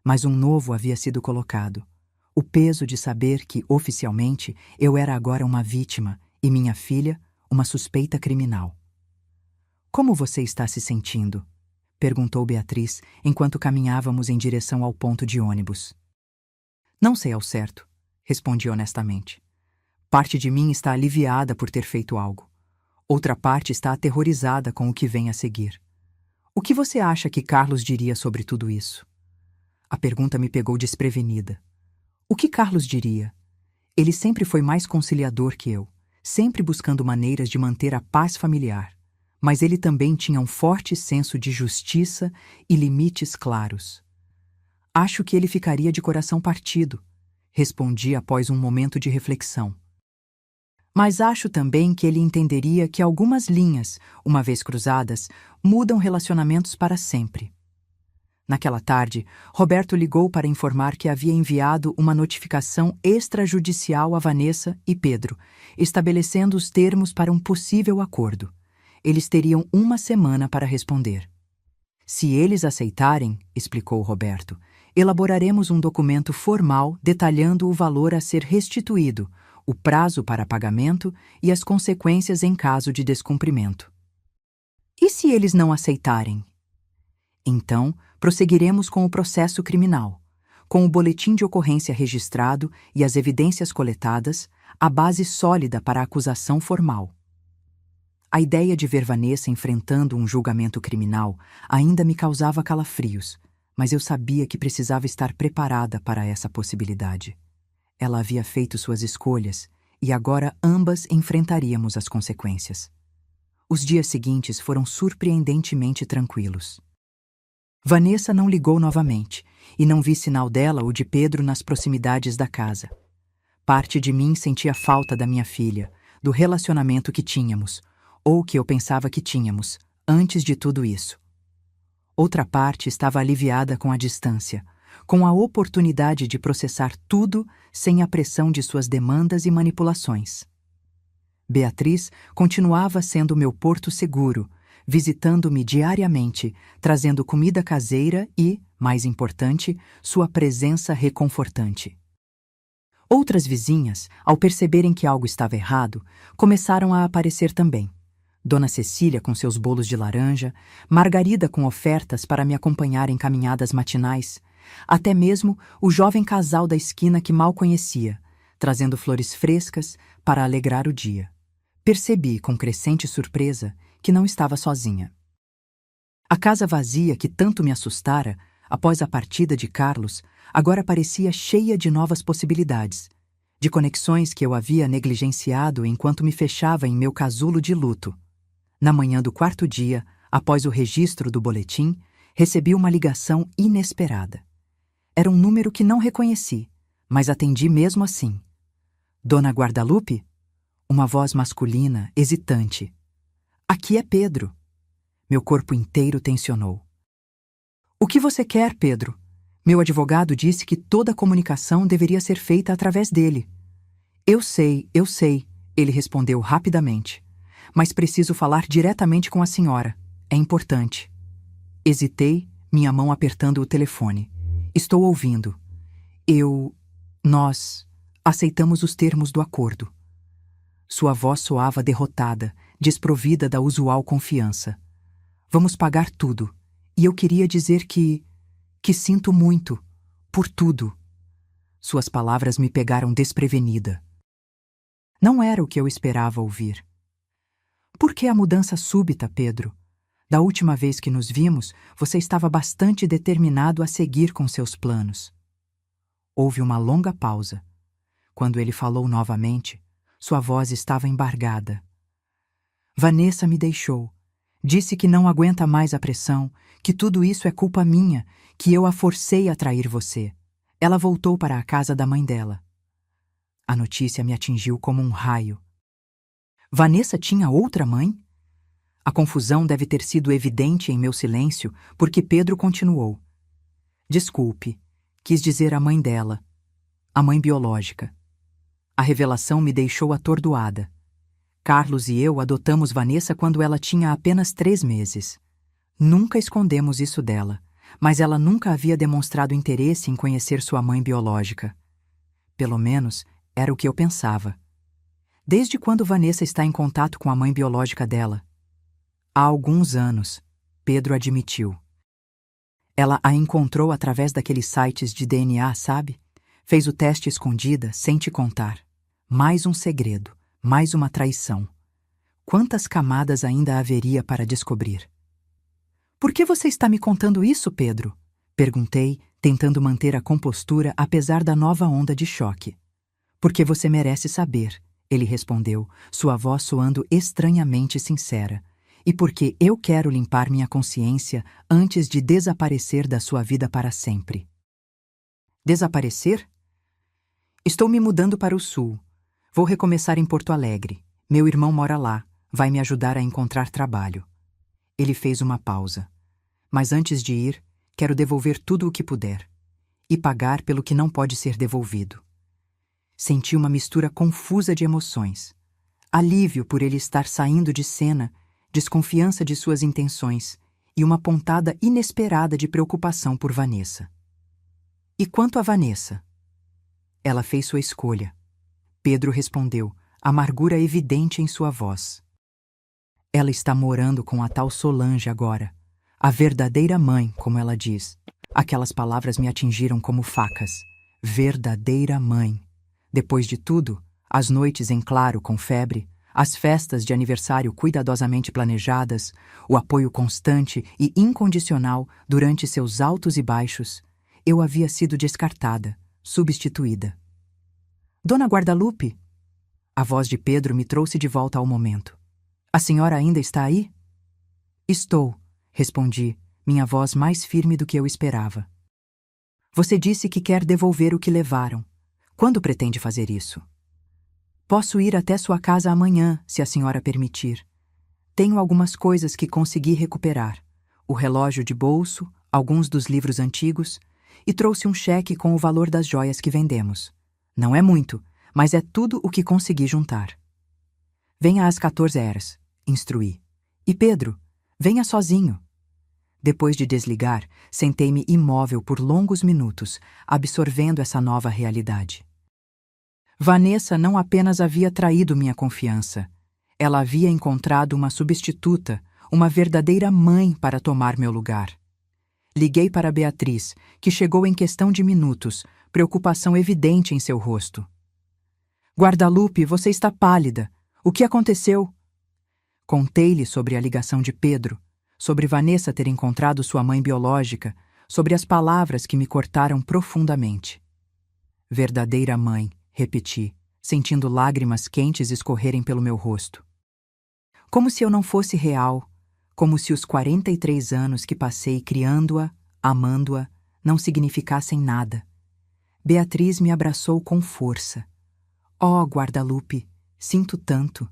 mas um novo havia sido colocado. O peso de saber que, oficialmente, eu era agora uma vítima e minha filha, uma suspeita criminal. Como você está se sentindo? Perguntou Beatriz enquanto caminhávamos em direção ao ponto de ônibus. Não sei ao certo, respondi honestamente. Parte de mim está aliviada por ter feito algo. Outra parte está aterrorizada com o que vem a seguir. O que você acha que Carlos diria sobre tudo isso? A pergunta me pegou desprevenida. O que Carlos diria? Ele sempre foi mais conciliador que eu, sempre buscando maneiras de manter a paz familiar. Mas ele também tinha um forte senso de justiça e limites claros. Acho que ele ficaria de coração partido, respondi após um momento de reflexão. Mas acho também que ele entenderia que algumas linhas, uma vez cruzadas, mudam relacionamentos para sempre. Naquela tarde, Roberto ligou para informar que havia enviado uma notificação extrajudicial a Vanessa e Pedro, estabelecendo os termos para um possível acordo. Eles teriam uma semana para responder. Se eles aceitarem, explicou Roberto, elaboraremos um documento formal detalhando o valor a ser restituído, o prazo para pagamento e as consequências em caso de descumprimento. E se eles não aceitarem? Então, prosseguiremos com o processo criminal. Com o boletim de ocorrência registrado e as evidências coletadas, a base sólida para a acusação formal. A ideia de ver Vanessa enfrentando um julgamento criminal ainda me causava calafrios, mas eu sabia que precisava estar preparada para essa possibilidade. Ela havia feito suas escolhas e agora ambas enfrentaríamos as consequências. Os dias seguintes foram surpreendentemente tranquilos. Vanessa não ligou novamente e não vi sinal dela ou de Pedro nas proximidades da casa. Parte de mim sentia falta da minha filha, do relacionamento que tínhamos, ou que eu pensava que tínhamos, antes de tudo isso. Outra parte estava aliviada com a distância, com a oportunidade de processar tudo sem a pressão de suas demandas e manipulações. Beatriz continuava sendo meu porto seguro, visitando-me diariamente, trazendo comida caseira e, mais importante, sua presença reconfortante. Outras vizinhas, ao perceberem que algo estava errado, começaram a aparecer também. Dona Cecília com seus bolos de laranja, Margarida com ofertas para me acompanhar em caminhadas matinais, até mesmo o jovem casal da esquina que mal conhecia, trazendo flores frescas para alegrar o dia. Percebi, com crescente surpresa, que não estava sozinha. A casa vazia que tanto me assustara após a partida de Carlos, agora parecia cheia de novas possibilidades, de conexões que eu havia negligenciado enquanto me fechava em meu casulo de luto. Na manhã do quarto dia, após o registro do boletim, recebi uma ligação inesperada. Era um número que não reconheci, mas atendi mesmo assim. Dona Guadalupe? Uma voz masculina, hesitante. Aqui é Pedro. Meu corpo inteiro tensionou. O que você quer, Pedro? Meu advogado disse que toda a comunicação deveria ser feita através dele. Eu sei, ele respondeu rapidamente. Mas preciso falar diretamente com a senhora. É importante. Hesitei, minha mão apertando o telefone. Estou ouvindo. Nós aceitamos os termos do acordo. Sua voz soava derrotada, desprovida da usual confiança. Vamos pagar tudo. E eu queria dizer que sinto muito, por tudo. Suas palavras me pegaram desprevenida. Não era o que eu esperava ouvir. Por que a mudança súbita, Pedro? Da última vez que nos vimos, você estava bastante determinado a seguir com seus planos. Houve uma longa pausa. Quando ele falou novamente, sua voz estava embargada. Vanessa me deixou. Disse que não aguenta mais a pressão, que tudo isso é culpa minha, que eu a forcei a trair você. Ela voltou para a casa da mãe dela. A notícia me atingiu como um raio. Vanessa tinha outra mãe? A confusão deve ter sido evidente em meu silêncio, porque Pedro continuou. Desculpe, quis dizer a mãe dela, a mãe biológica. A revelação me deixou atordoada. Carlos e eu adotamos Vanessa quando ela tinha apenas 3 meses. Nunca escondemos isso dela, mas ela nunca havia demonstrado interesse em conhecer sua mãe biológica. Pelo menos, era o que eu pensava. Desde quando Vanessa está em contato com a mãe biológica dela? Há alguns anos, Pedro admitiu. Ela a encontrou através daqueles sites de DNA, sabe? Fez o teste escondida, sem te contar. Mais um segredo, mais uma traição. Quantas camadas ainda haveria para descobrir? Por que você está me contando isso, Pedro? Perguntei, tentando manter a compostura apesar da nova onda de choque. Porque você merece saber, ele respondeu, sua voz soando estranhamente sincera. E porque eu quero limpar minha consciência antes de desaparecer da sua vida para sempre. Desaparecer? Estou me mudando para o sul. Vou recomeçar em Porto Alegre. Meu irmão mora lá. Vai me ajudar a encontrar trabalho. Ele fez uma pausa. Mas antes de ir, quero devolver tudo o que puder. E pagar pelo que não pode ser devolvido. Senti uma mistura confusa de emoções. Alívio por ele estar saindo de cena, desconfiança de suas intenções e uma pontada inesperada de preocupação por Vanessa. E quanto a Vanessa? Ela fez sua escolha. Pedro respondeu, amargura evidente em sua voz. Ela está morando com a tal Solange agora. A verdadeira mãe, como ela diz. Aquelas palavras me atingiram como facas. Verdadeira mãe. Depois de tudo, as noites em claro com febre, as festas de aniversário cuidadosamente planejadas, o apoio constante e incondicional durante seus altos e baixos, eu havia sido descartada, substituída. Dona Guadalupe? A voz de Pedro me trouxe de volta ao momento. A senhora ainda está aí? Estou, respondi, minha voz mais firme do que eu esperava. Você disse que quer devolver o que levaram. Quando pretende fazer isso? Posso ir até sua casa amanhã, se a senhora permitir. Tenho algumas coisas que consegui recuperar. O relógio de bolso, alguns dos livros antigos, e trouxe um cheque com o valor das joias que vendemos. Não é muito, mas é tudo o que consegui juntar. Venha às 14h, instruí. E Pedro, venha sozinho. Depois de desligar, sentei-me imóvel por longos minutos, absorvendo essa nova realidade. Vanessa não apenas havia traído minha confiança. Ela havia encontrado uma substituta, uma verdadeira mãe para tomar meu lugar. Liguei para Beatriz, que chegou em questão de minutos, preocupação evidente em seu rosto. Guadalupe, você está pálida. O que aconteceu? Contei-lhe sobre a ligação de Pedro, sobre Vanessa ter encontrado sua mãe biológica, sobre as palavras que me cortaram profundamente. Verdadeira mãe, repeti, sentindo lágrimas quentes escorrerem pelo meu rosto. Como se eu não fosse real, como se os 43 anos que passei criando-a, amando-a, não significassem nada. Beatriz me abraçou com força. Oh, Guadalupe, sinto tanto.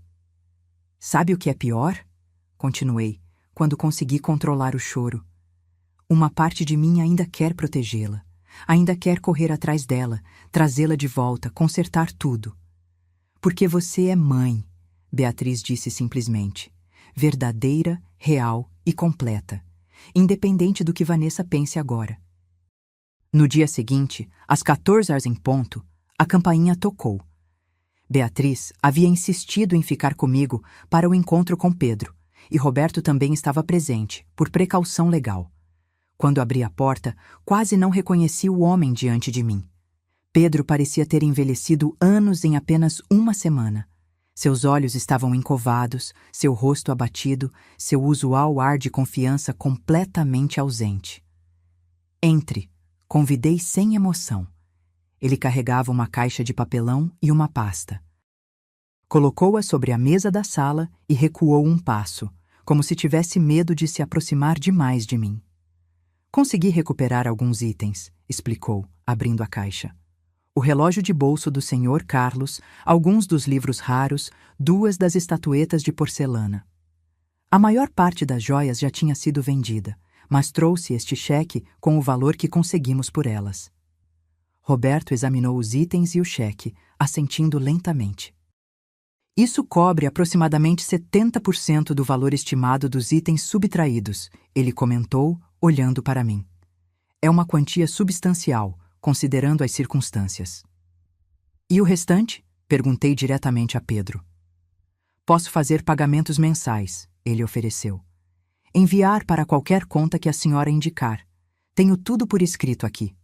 Sabe o que é pior? Continuei, quando consegui controlar o choro. Uma parte de mim ainda quer protegê-la, ainda quer correr atrás dela, trazê-la de volta, consertar tudo. Porque você é mãe, Beatriz disse simplesmente, verdadeira, real e completa, independente do que Vanessa pense agora. No dia seguinte, às 14 horas em ponto, a campainha tocou. Beatriz havia insistido em ficar comigo para o encontro com Pedro, e Roberto também estava presente, por precaução legal. Quando abri a porta, quase não reconheci o homem diante de mim. Pedro parecia ter envelhecido anos em apenas uma semana. Seus olhos estavam encovados, seu rosto abatido, seu usual ar de confiança completamente ausente. Entre, convidei sem emoção. Ele carregava uma caixa de papelão e uma pasta. Colocou-a sobre a mesa da sala e recuou um passo, como se tivesse medo de se aproximar demais de mim. Consegui recuperar alguns itens, explicou, abrindo a caixa. O relógio de bolso do Sr. Carlos, alguns dos livros raros, 2 das estatuetas de porcelana. A maior parte das joias já tinha sido vendida, mas trouxe este cheque com o valor que conseguimos por elas. Roberto examinou os itens e o cheque, assentindo lentamente. Isso cobre aproximadamente 70% do valor estimado dos itens subtraídos, ele comentou, olhando para mim. É uma quantia substancial, considerando as circunstâncias. E o restante? Perguntei diretamente a Pedro. Posso fazer pagamentos mensais, ele ofereceu. Enviar para qualquer conta que a senhora indicar. Tenho tudo por escrito aqui.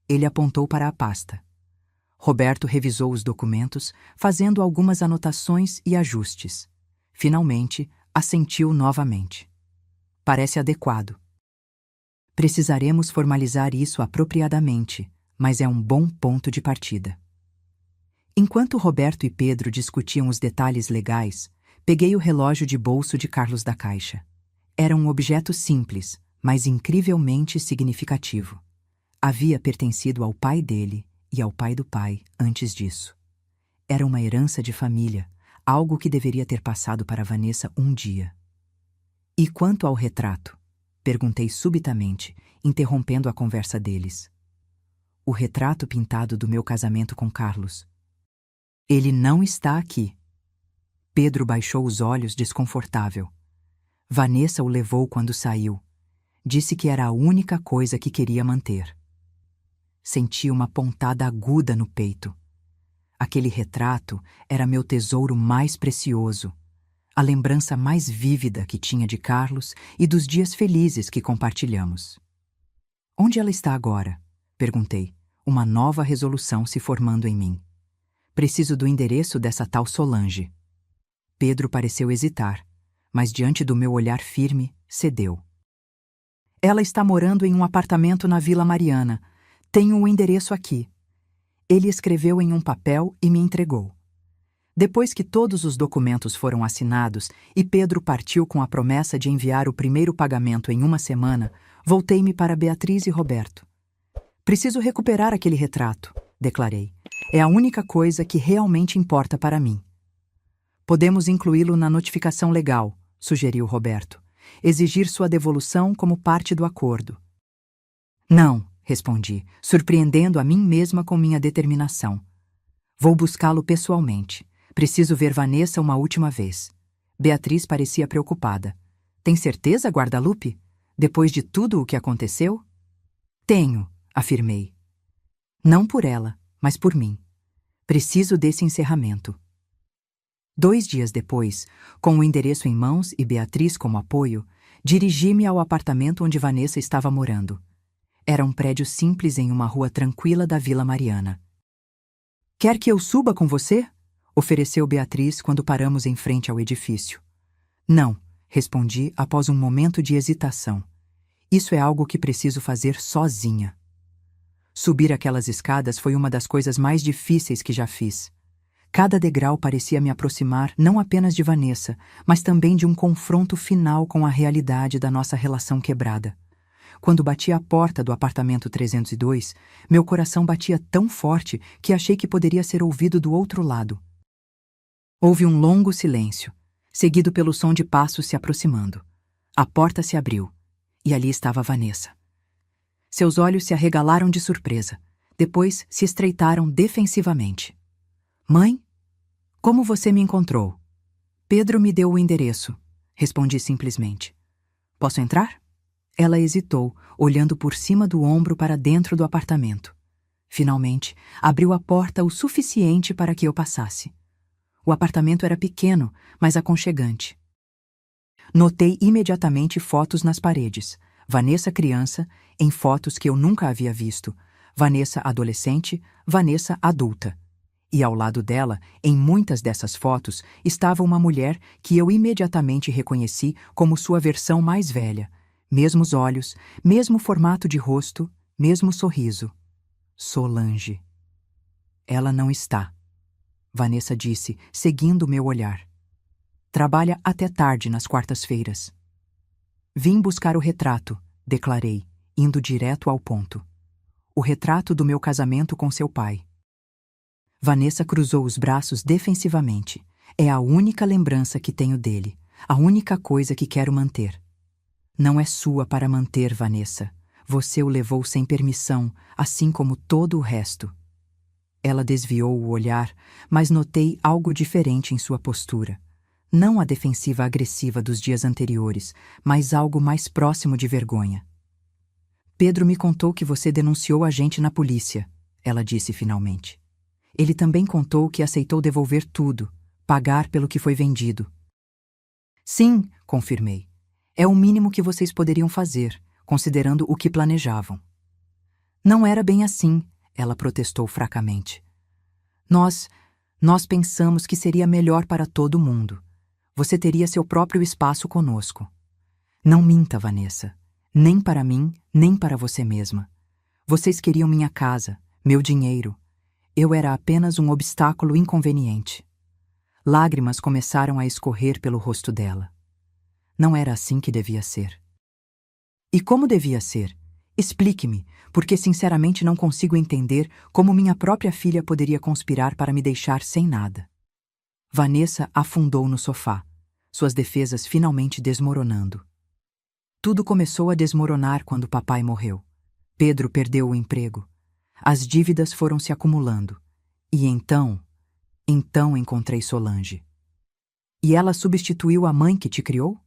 Ele apontou para a pasta. Roberto revisou os documentos, fazendo algumas anotações e ajustes. Finalmente, assentiu novamente. Parece adequado. Precisaremos formalizar isso apropriadamente, mas é um bom ponto de partida. Enquanto Roberto e Pedro discutiam os detalhes legais, peguei o relógio de bolso de Carlos da Caixa. Era um objeto simples, mas incrivelmente significativo. Havia pertencido ao pai dele e ao pai do pai antes disso. Era uma herança de família, algo que deveria ter passado para Vanessa um dia. E quanto ao retrato? Perguntei subitamente, interrompendo a conversa deles. O retrato pintado do meu casamento com Carlos. Ele não está aqui. Pedro baixou os olhos desconfortável. Vanessa o levou quando saiu. Disse que era a única coisa que queria manter. Senti uma pontada aguda no peito. Aquele retrato era meu tesouro mais precioso, a lembrança mais vívida que tinha de Carlos e dos dias felizes que compartilhamos. Onde ela está agora? Perguntei, uma nova resolução se formando em mim. Preciso do endereço dessa tal Solange. Pedro pareceu hesitar, mas diante do meu olhar firme, cedeu. Ela está morando em um apartamento na Vila Mariana. Tenho o endereço aqui. Ele escreveu em um papel e me entregou. Depois que todos os documentos foram assinados e Pedro partiu com a promessa de enviar o primeiro pagamento em uma semana, voltei-me para Beatriz e Roberto. Preciso recuperar aquele retrato, declarei. É a única coisa que realmente importa para mim. Podemos incluí-lo na notificação legal, sugeriu Roberto. Exigir sua devolução como parte do acordo. Não, respondi, surpreendendo a mim mesma com minha determinação. Vou buscá-lo pessoalmente. Preciso ver Vanessa uma última vez. Beatriz parecia preocupada. Tem certeza, Guadalupe? Depois de tudo o que aconteceu? Tenho, afirmei. Não por ela, mas por mim. Preciso desse encerramento. 2 dias depois, com o endereço em mãos e Beatriz como apoio, dirigi-me ao apartamento onde Vanessa estava morando. Era um prédio simples em uma rua tranquila da Vila Mariana. Quer que eu suba com você? Ofereceu Beatriz quando paramos em frente ao edifício. Não, respondi após um momento de hesitação. Isso é algo que preciso fazer sozinha. Subir aquelas escadas foi uma das coisas mais difíceis que já fiz. Cada degrau parecia me aproximar não apenas de Vanessa, mas também de um confronto final com a realidade da nossa relação quebrada. Quando bati à porta do apartamento 302, meu coração batia tão forte que achei que poderia ser ouvido do outro lado. Houve um longo silêncio, seguido pelo som de passos se aproximando. A porta se abriu, e ali estava Vanessa. Seus olhos se arregalaram de surpresa, depois se estreitaram defensivamente. Mãe? Como você me encontrou? Pedro me deu o endereço, respondi simplesmente. Posso entrar? Ela hesitou, olhando por cima do ombro para dentro do apartamento. Finalmente, abriu a porta o suficiente para que eu passasse. O apartamento era pequeno, mas aconchegante. Notei imediatamente fotos nas paredes. Vanessa criança, em fotos que eu nunca havia visto. Vanessa adolescente, Vanessa adulta. E ao lado dela, em muitas dessas fotos, estava uma mulher que eu imediatamente reconheci como sua versão mais velha. Mesmos olhos, mesmo formato de rosto, mesmo sorriso. Solange. Ela não está, Vanessa disse, seguindo meu olhar. Trabalha até tarde nas quartas-feiras. Vim buscar o retrato, declarei, indo direto ao ponto. O retrato do meu casamento com seu pai. Vanessa cruzou os braços defensivamente. É a única lembrança que tenho dele, a única coisa que quero manter. Não é sua para manter, Vanessa. Você o levou sem permissão, assim como todo o resto. Ela desviou o olhar, mas notei algo diferente em sua postura. Não a defensiva agressiva dos dias anteriores, mas algo mais próximo de vergonha. Pedro me contou que você denunciou a gente na polícia, ela disse finalmente. Ele também contou que aceitou devolver tudo, pagar pelo que foi vendido. Sim, confirmei. É o mínimo que vocês poderiam fazer, considerando o que planejavam. Não era bem assim, ela protestou fracamente. Nós pensamos que seria melhor para todo mundo. Você teria seu próprio espaço conosco. Não minta, Vanessa. Nem para mim, nem para você mesma. Vocês queriam minha casa, meu dinheiro. Eu era apenas um obstáculo inconveniente. Lágrimas começaram a escorrer pelo rosto dela. Não era assim que devia ser. E como devia ser? Explique-me, porque sinceramente não consigo entender como minha própria filha poderia conspirar para me deixar sem nada. Vanessa afundou no sofá, suas defesas finalmente desmoronando. Tudo começou a desmoronar quando papai morreu. Pedro perdeu o emprego. As dívidas foram se acumulando. E então encontrei Solange. E ela substituiu a mãe que te criou?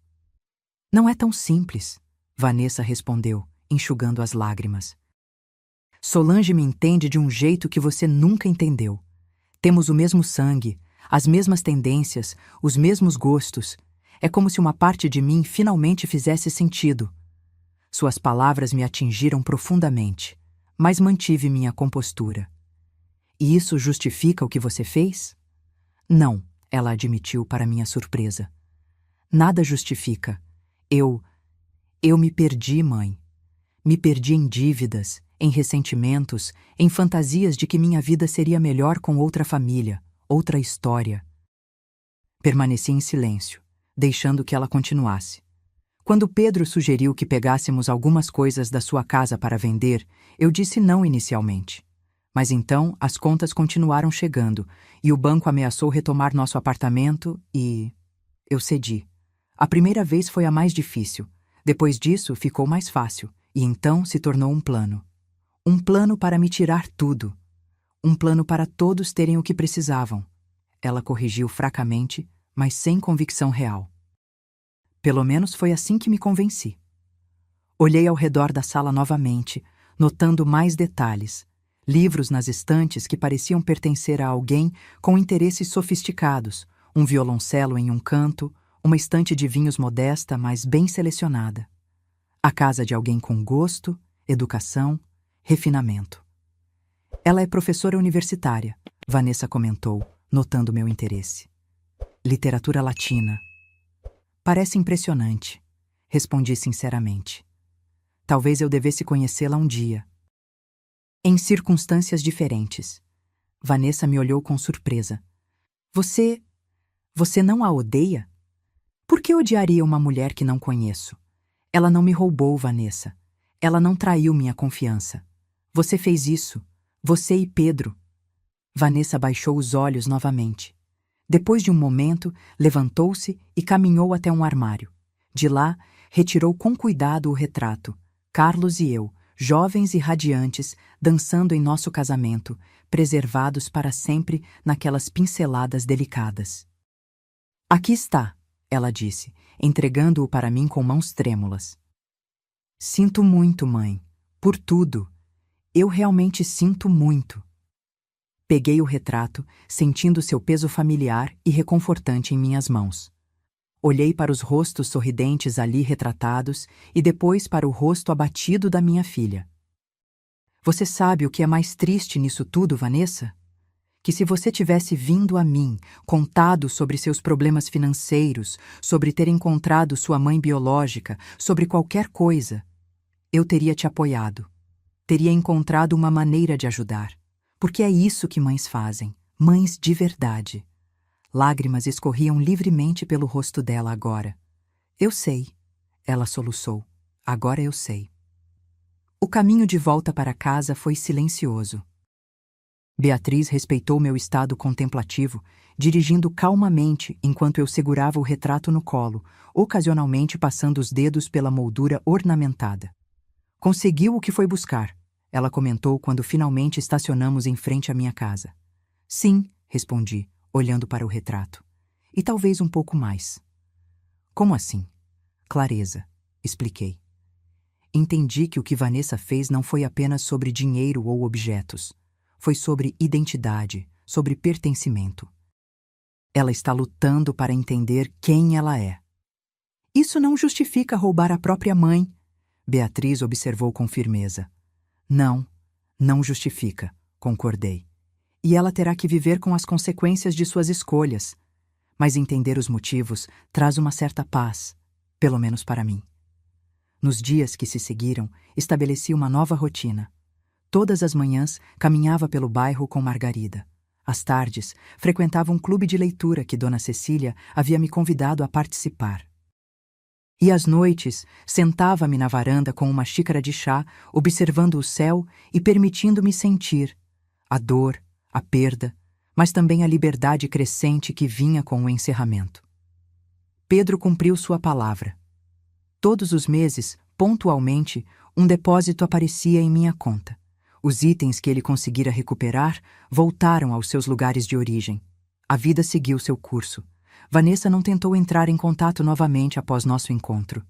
Não é tão simples, Vanessa respondeu, enxugando as lágrimas. Solange me entende de um jeito que você nunca entendeu. Temos o mesmo sangue, as mesmas tendências, os mesmos gostos. É como se uma parte de mim finalmente fizesse sentido. Suas palavras me atingiram profundamente, mas mantive minha compostura. E isso justifica o que você fez? Não, ela admitiu para minha surpresa. Nada justifica. Eu me perdi, mãe. Me perdi em dívidas, em ressentimentos, em fantasias de que minha vida seria melhor com outra família, outra história. Permaneci em silêncio, deixando que ela continuasse. Quando Pedro sugeriu que pegássemos algumas coisas da sua casa para vender, eu disse não inicialmente. Mas então as contas continuaram chegando e o banco ameaçou retomar nosso apartamento e... eu cedi. A primeira vez foi a mais difícil. Depois disso ficou mais fácil e então se tornou um plano. Um plano para me tirar tudo. Um plano para todos terem o que precisavam. Ela corrigiu fracamente, mas sem convicção real. Pelo menos foi assim que me convenci. Olhei ao redor da sala novamente, notando mais detalhes. Livros nas estantes que pareciam pertencer a alguém com interesses sofisticados, um violoncelo em um canto, uma estante de vinhos modesta, mas bem selecionada. A casa de alguém com gosto, educação, refinamento. Ela é professora universitária, Vanessa comentou, notando meu interesse. Literatura latina. Parece impressionante, respondi sinceramente. Talvez eu devesse conhecê-la um dia. Em circunstâncias diferentes. Vanessa me olhou com surpresa. Você não a odeia? Por que odiaria uma mulher que não conheço? Ela não me roubou, Vanessa. Ela não traiu minha confiança. Você fez isso. Você e Pedro. Vanessa baixou os olhos novamente. Depois de um momento, levantou-se e caminhou até um armário. De lá, retirou com cuidado o retrato. Carlos e eu, jovens e radiantes, dançando em nosso casamento, preservados para sempre naquelas pinceladas delicadas. Aqui está, ela disse, entregando-o para mim com mãos trêmulas. Sinto muito, mãe, por tudo. Eu realmente sinto muito. Peguei o retrato, sentindo seu peso familiar e reconfortante em minhas mãos. Olhei para os rostos sorridentes ali retratados e depois para o rosto abatido da minha filha. Você sabe o que é mais triste nisso tudo, Vanessa? Que se você tivesse vindo a mim, contado sobre seus problemas financeiros, sobre ter encontrado sua mãe biológica, sobre qualquer coisa, eu teria te apoiado. Teria encontrado uma maneira de ajudar. Porque é isso que mães fazem, mães de verdade. Lágrimas escorriam livremente pelo rosto dela agora. Eu sei, ela soluçou. Agora eu sei. O caminho de volta para casa foi silencioso. Beatriz respeitou meu estado contemplativo, dirigindo calmamente enquanto eu segurava o retrato no colo, ocasionalmente passando os dedos pela moldura ornamentada. Conseguiu o que foi buscar, ela comentou quando finalmente estacionamos em frente à minha casa. Sim, respondi, olhando para o retrato. E talvez um pouco mais. Como assim? Clareza, expliquei. Entendi que o que Vanessa fez não foi apenas sobre dinheiro ou objetos. Foi sobre identidade, sobre pertencimento. Ela está lutando para entender quem ela é. Isso não justifica roubar a própria mãe, Beatriz observou com firmeza. Não justifica, concordei. E ela terá que viver com as consequências de suas escolhas. Mas entender os motivos traz uma certa paz, pelo menos para mim. Nos dias que se seguiram, estabeleci uma nova rotina. Todas as manhãs, caminhava pelo bairro com Margarida. Às tardes, frequentava um clube de leitura que Dona Cecília havia me convidado a participar. E às noites, sentava-me na varanda com uma xícara de chá, observando o céu e permitindo-me sentir a dor, a perda, mas também a liberdade crescente que vinha com o encerramento. Pedro cumpriu sua palavra. Todos os meses, pontualmente, um depósito aparecia em minha conta. Os itens que ele conseguira recuperar voltaram aos seus lugares de origem. A vida seguiu seu curso. Vanessa não tentou entrar em contato novamente após nosso encontro.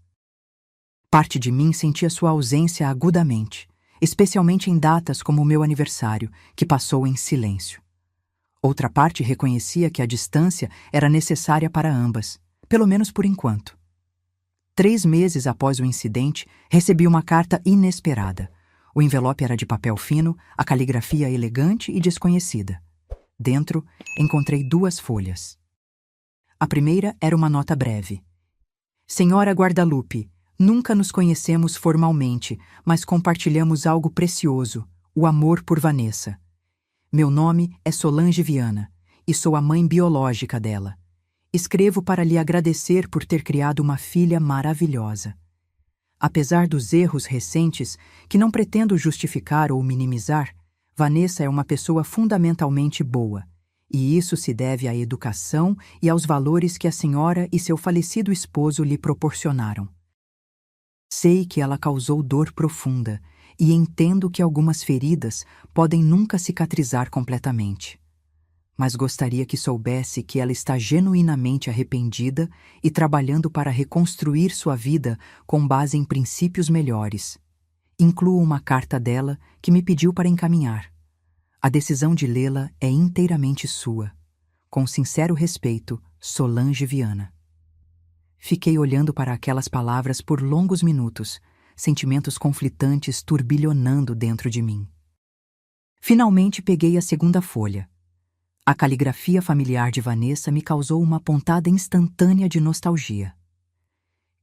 Parte de mim sentia sua ausência agudamente, especialmente em datas como o meu aniversário, que passou em silêncio. Outra parte reconhecia que a distância era necessária para ambas, pelo menos por enquanto. 3 meses após o incidente, recebi uma carta inesperada. O envelope era de papel fino, a caligrafia elegante e desconhecida. Dentro, encontrei 2 folhas. A primeira era uma nota breve. Senhora Guadalupe, nunca nos conhecemos formalmente, mas compartilhamos algo precioso, o amor por Vanessa. Meu nome é Solange Viana, e sou a mãe biológica dela. Escrevo para lhe agradecer por ter criado uma filha maravilhosa. Apesar dos erros recentes, que não pretendo justificar ou minimizar, Vanessa é uma pessoa fundamentalmente boa. E isso se deve à educação e aos valores que a senhora e seu falecido esposo lhe proporcionaram. Sei que ela causou dor profunda e entendo que algumas feridas podem nunca cicatrizar completamente. Mas gostaria que soubesse que ela está genuinamente arrependida e trabalhando para reconstruir sua vida com base em princípios melhores. Incluo uma carta dela que me pediu para encaminhar. A decisão de lê-la é inteiramente sua. Com sincero respeito, Solange Viana. Fiquei olhando para aquelas palavras por longos minutos, sentimentos conflitantes turbilhonando dentro de mim. Finalmente peguei a segunda folha. A caligrafia familiar de Vanessa me causou uma pontada instantânea de nostalgia.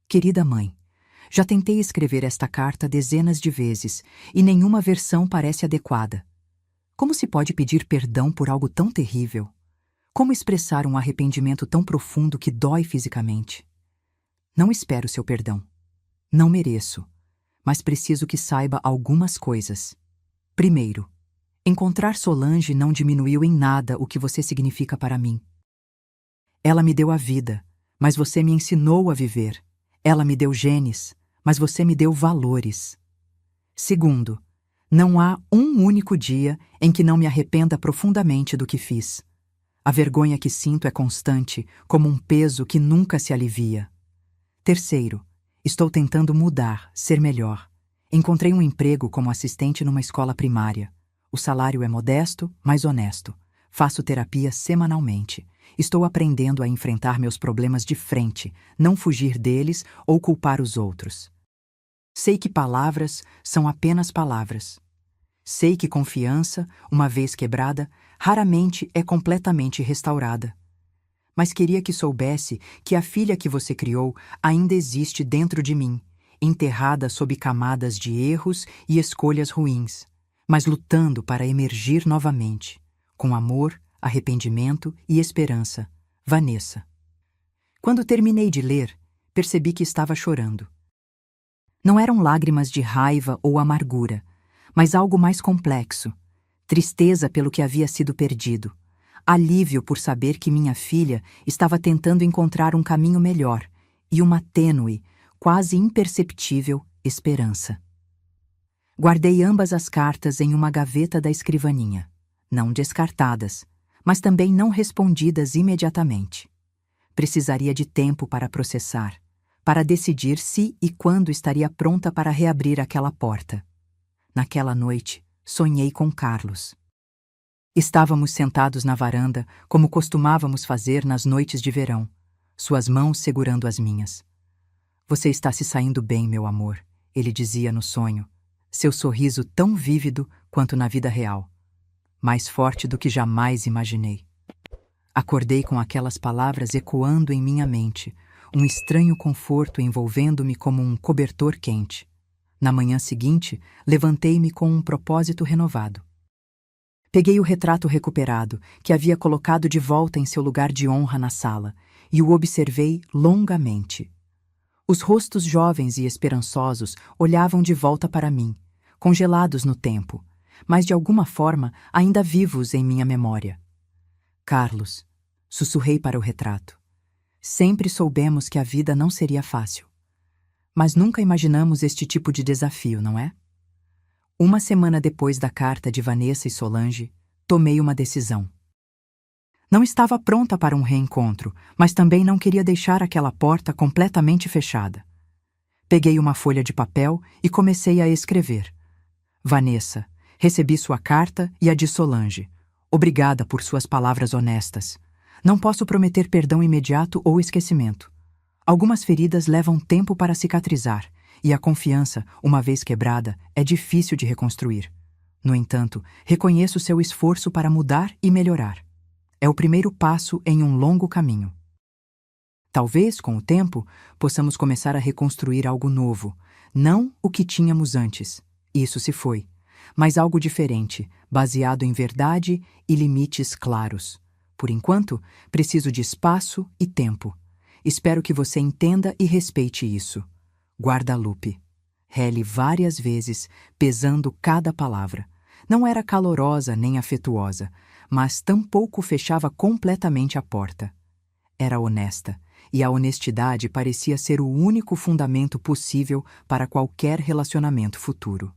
Querida mãe, Já tentei escrever esta carta dezenas de vezes e nenhuma versão parece adequada. Como se pode pedir perdão por algo tão terrível? Como expressar um arrependimento tão profundo que dói fisicamente? Não espero seu perdão. Não mereço, mas preciso que saiba algumas coisas. Primeiro, encontrar Solange não diminuiu em nada o que você significa para mim. Ela me deu a vida, mas você me ensinou a viver. Ela me deu genes, mas você me deu valores. Segundo, não há um único dia em que não me arrependa profundamente do que fiz. A vergonha que sinto é constante, como um peso que nunca se alivia. Terceiro, estou tentando mudar, ser melhor. Encontrei um emprego como assistente numa escola primária. O salário é modesto, mas honesto. Faço terapia semanalmente. Estou aprendendo a enfrentar meus problemas de frente, não fugir deles ou culpar os outros. Sei que palavras são apenas palavras. Sei que confiança, uma vez quebrada, raramente é completamente restaurada. Mas queria que soubesse que a filha que você criou ainda existe dentro de mim, enterrada sob camadas de erros e escolhas ruins, mas lutando para emergir novamente, com amor, arrependimento e esperança. Vanessa. Quando terminei de ler, percebi que estava chorando. Não eram lágrimas de raiva ou amargura, mas algo mais complexo. Tristeza pelo que havia sido perdido. Alívio por saber que minha filha estava tentando encontrar um caminho melhor e uma tênue, quase imperceptível, esperança. Guardei ambas as cartas em uma gaveta da escrivaninha, não descartadas, mas também não respondidas imediatamente. Precisaria de tempo para processar, para decidir se e quando estaria pronta para reabrir aquela porta. Naquela noite, sonhei com Carlos. Estávamos sentados na varanda, como costumávamos fazer nas noites de verão, suas mãos segurando as minhas. Você está se saindo bem, meu amor, ele dizia no sonho, seu sorriso tão vívido quanto na vida real, mais forte do que jamais imaginei. Acordei com aquelas palavras ecoando em minha mente, um estranho conforto envolvendo-me como um cobertor quente. Na manhã seguinte, levantei-me com um propósito renovado. Peguei o retrato recuperado, que havia colocado de volta em seu lugar de honra na sala, e o observei longamente. Os rostos jovens e esperançosos olhavam de volta para mim, congelados no tempo, mas de alguma forma ainda vivos em minha memória. Carlos, sussurrei para o retrato. Sempre soubemos que a vida não seria fácil. Mas nunca imaginamos este tipo de desafio, não é? Uma semana depois da carta de Vanessa e Solange, tomei uma decisão. Não estava pronta para um reencontro, mas também não queria deixar aquela porta completamente fechada. Peguei uma folha de papel e comecei a escrever. Vanessa, recebi sua carta e a de Solange. Obrigada por suas palavras honestas. Não posso prometer perdão imediato ou esquecimento. Algumas feridas levam tempo para cicatrizar, e a confiança, uma vez quebrada, é difícil de reconstruir. No entanto, reconheço seu esforço para mudar e melhorar. É o primeiro passo em um longo caminho. Talvez, com o tempo, possamos começar a reconstruir algo novo, não o que tínhamos antes. Isso se foi, mas algo diferente, baseado em verdade e limites claros. Por enquanto, preciso de espaço e tempo. Espero que você entenda e respeite isso. Guarda-lupe. Rele várias vezes, pesando cada palavra. Não era calorosa nem afetuosa, mas tampouco fechava completamente a porta. Era honesta, e a honestidade parecia ser o único fundamento possível para qualquer relacionamento futuro.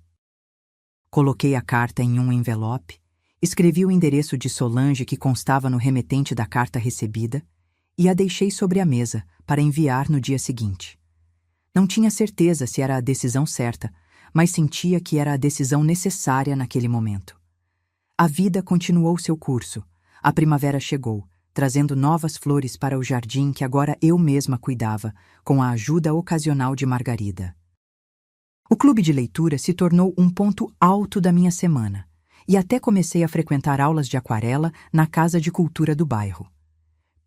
Coloquei a carta em um envelope, escrevi o endereço de Solange que constava no remetente da carta recebida e a deixei sobre a mesa para enviar no dia seguinte. Não tinha certeza se era a decisão certa, mas sentia que era a decisão necessária naquele momento. A vida continuou seu curso. A primavera chegou, trazendo novas flores para o jardim que agora eu mesma cuidava, com a ajuda ocasional de Margarida. O clube de leitura se tornou um ponto alto da minha semana, e até comecei a frequentar aulas de aquarela na Casa de Cultura do bairro.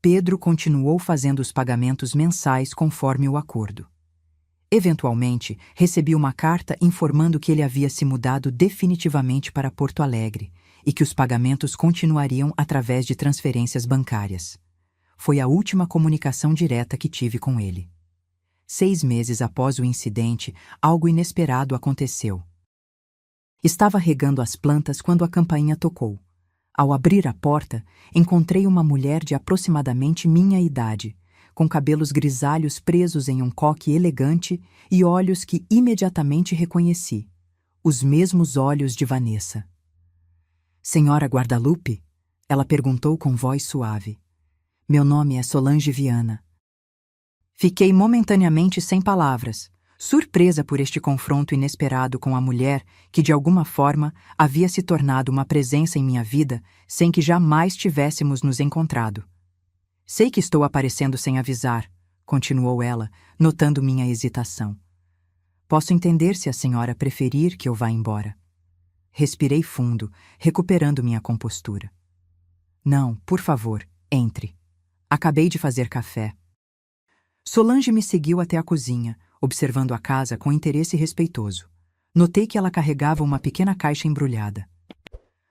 Pedro continuou fazendo os pagamentos mensais conforme o acordo. Eventualmente, recebi uma carta informando que ele havia se mudado definitivamente para Porto Alegre e que os pagamentos continuariam através de transferências bancárias. Foi a última comunicação direta que tive com ele. 6 meses após o incidente, algo inesperado aconteceu. Estava regando as plantas quando a campainha tocou. Ao abrir a porta, encontrei uma mulher de aproximadamente minha idade, com cabelos grisalhos presos em um coque elegante e olhos que imediatamente reconheci, os mesmos olhos de Vanessa. Senhora Guadalupe? Ela perguntou com voz suave. Meu nome é Solange Viana. Fiquei momentaneamente sem palavras, surpresa por este confronto inesperado com a mulher que de alguma forma havia se tornado uma presença em minha vida sem que jamais tivéssemos nos encontrado. Sei que estou aparecendo sem avisar, continuou ela, notando minha hesitação. Posso entender se a senhora preferir que eu vá embora. Respirei fundo, recuperando minha compostura. Não, por favor, entre. Acabei de fazer café. Solange me seguiu até a cozinha, observando a casa com interesse respeitoso. Notei que ela carregava uma pequena caixa embrulhada.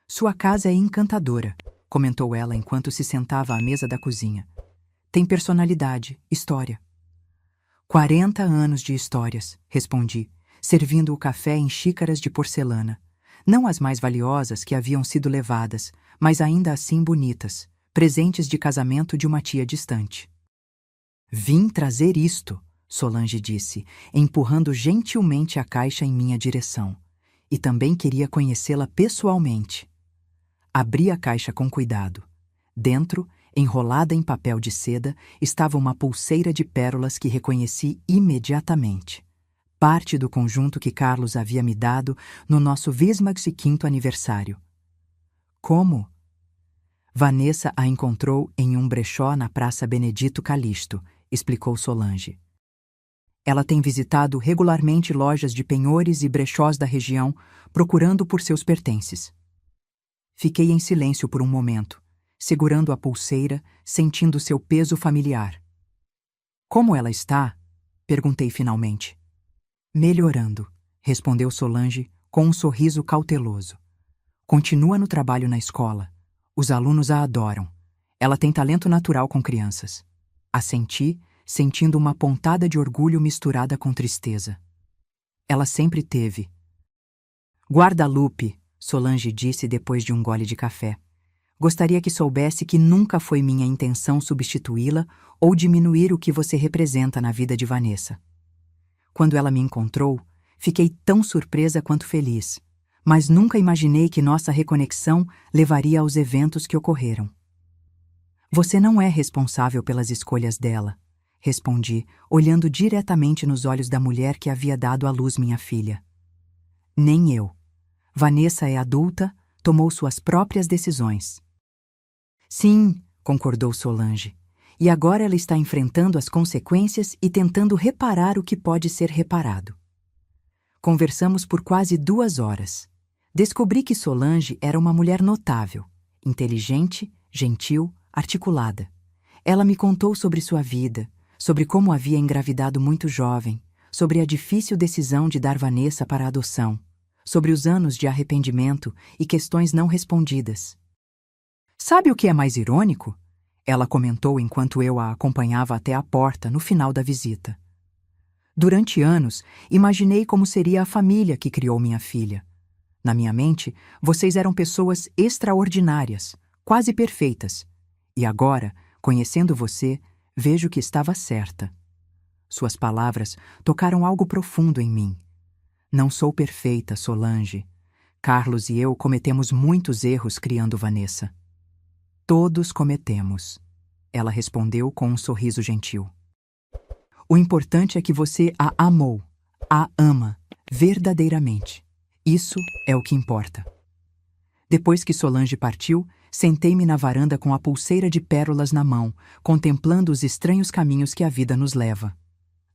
Sua casa é encantadora, comentou ela enquanto se sentava à mesa da cozinha. Tem personalidade, história. 40 anos de histórias, respondi, servindo o café em xícaras de porcelana. Não as mais valiosas que haviam sido levadas, mas ainda assim bonitas, presentes de casamento de uma tia distante. Vim trazer isto, Solange disse, empurrando gentilmente a caixa em minha direção. E também queria conhecê-la pessoalmente. Abri a caixa com cuidado. Dentro, enrolada em papel de seda, estava uma pulseira de pérolas que reconheci imediatamente. Parte do conjunto que Carlos havia me dado no nosso 25º aniversário. Como? Vanessa a encontrou em um brechó na Praça Benedito Calixto, explicou Solange. Ela tem visitado regularmente lojas de penhores e brechós da região, procurando por seus pertences. Fiquei em silêncio por um momento, segurando a pulseira, sentindo seu peso familiar. Como ela está? Perguntei finalmente. Melhorando, respondeu Solange com um sorriso cauteloso. Continua no trabalho na escola. Os alunos a adoram. Ela tem talento natural com crianças. Assenti, sentindo uma pontada de orgulho misturada com tristeza. Ela sempre teve. Guadalupe, Solange disse depois de um gole de café. Gostaria que soubesse que nunca foi minha intenção substituí-la ou diminuir o que você representa na vida de Vanessa. Quando ela me encontrou, fiquei tão surpresa quanto feliz, mas nunca imaginei que nossa reconexão levaria aos eventos que ocorreram. Você não é responsável pelas escolhas dela, respondi, olhando diretamente nos olhos da mulher que havia dado à luz minha filha. Nem eu. Vanessa é adulta, tomou suas próprias decisões. Sim, concordou Solange, e agora ela está enfrentando as consequências e tentando reparar o que pode ser reparado. Conversamos por quase 2 horas. Descobri que Solange era uma mulher notável, inteligente, gentil, articulada. Ela me contou sobre sua vida, sobre como havia engravidado muito jovem, sobre a difícil decisão de dar Vanessa para a adoção, sobre os anos de arrependimento e questões não respondidas. Sabe o que é mais irônico? Ela comentou enquanto eu a acompanhava até a porta no final da visita. Durante anos, imaginei como seria a família que criou minha filha. Na minha mente, vocês eram pessoas extraordinárias, quase perfeitas. E agora, conhecendo você, vejo que estava certa. Suas palavras tocaram algo profundo em mim. Não sou perfeita, Solange. Carlos e eu cometemos muitos erros criando Vanessa. Todos cometemos, ela respondeu com um sorriso gentil. O importante é que você a amou, a ama, verdadeiramente. Isso é o que importa. Depois que Solange partiu, sentei-me na varanda com a pulseira de pérolas na mão, contemplando os estranhos caminhos que a vida nos leva.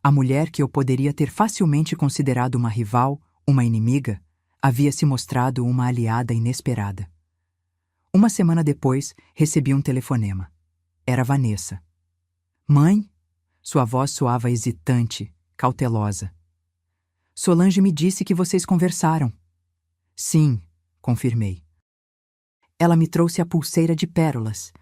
A mulher que eu poderia ter facilmente considerado uma rival, uma inimiga, havia se mostrado uma aliada inesperada. Uma semana depois, recebi um telefonema. Era Vanessa. Mãe? Sua voz soava hesitante, cautelosa. Solange me disse que vocês conversaram. Sim, confirmei. Ela me trouxe a pulseira de pérolas.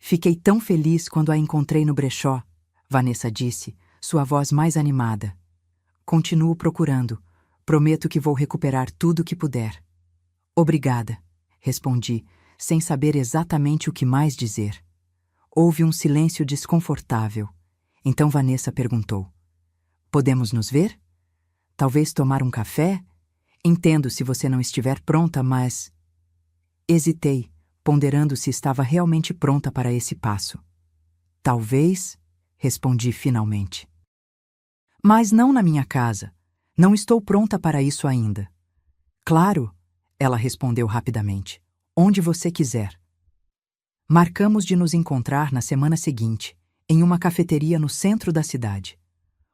Fiquei tão feliz quando a encontrei no brechó, Vanessa disse, sua voz mais animada. Continuo procurando. Prometo que vou recuperar tudo o que puder. Obrigada, respondi, sem saber exatamente o que mais dizer. Houve um silêncio desconfortável. Então Vanessa perguntou: podemos nos ver? Talvez tomar um café? Entendo se você não estiver pronta, mas... Hesitei, ponderando se estava realmente pronta para esse passo. Talvez, respondi finalmente. Mas não na minha casa. Não estou pronta para isso ainda. Claro, ela respondeu rapidamente. Onde você quiser. Marcamos de nos encontrar na semana seguinte, em uma cafeteria no centro da cidade.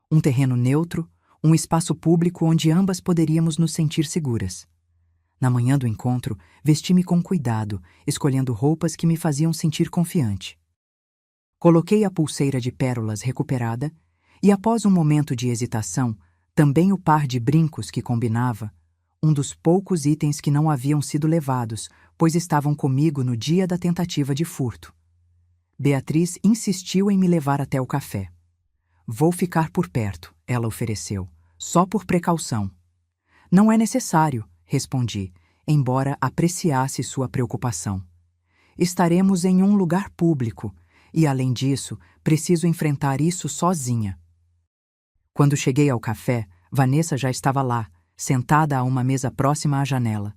Um terreno neutro, um espaço público onde ambas poderíamos nos sentir seguras. Na manhã do encontro, vesti-me com cuidado, escolhendo roupas que me faziam sentir confiante. Coloquei a pulseira de pérolas recuperada e, após um momento de hesitação, também o par de brincos que combinava, um dos poucos itens que não haviam sido levados, pois estavam comigo no dia da tentativa de furto. Beatriz insistiu em me levar até o café. Vou ficar por perto, ela ofereceu, só por precaução. Não é necessário, respondi, embora apreciasse sua preocupação. Estaremos em um lugar público e, além disso, preciso enfrentar isso sozinha. Quando cheguei ao café, Vanessa já estava lá, sentada a uma mesa próxima à janela.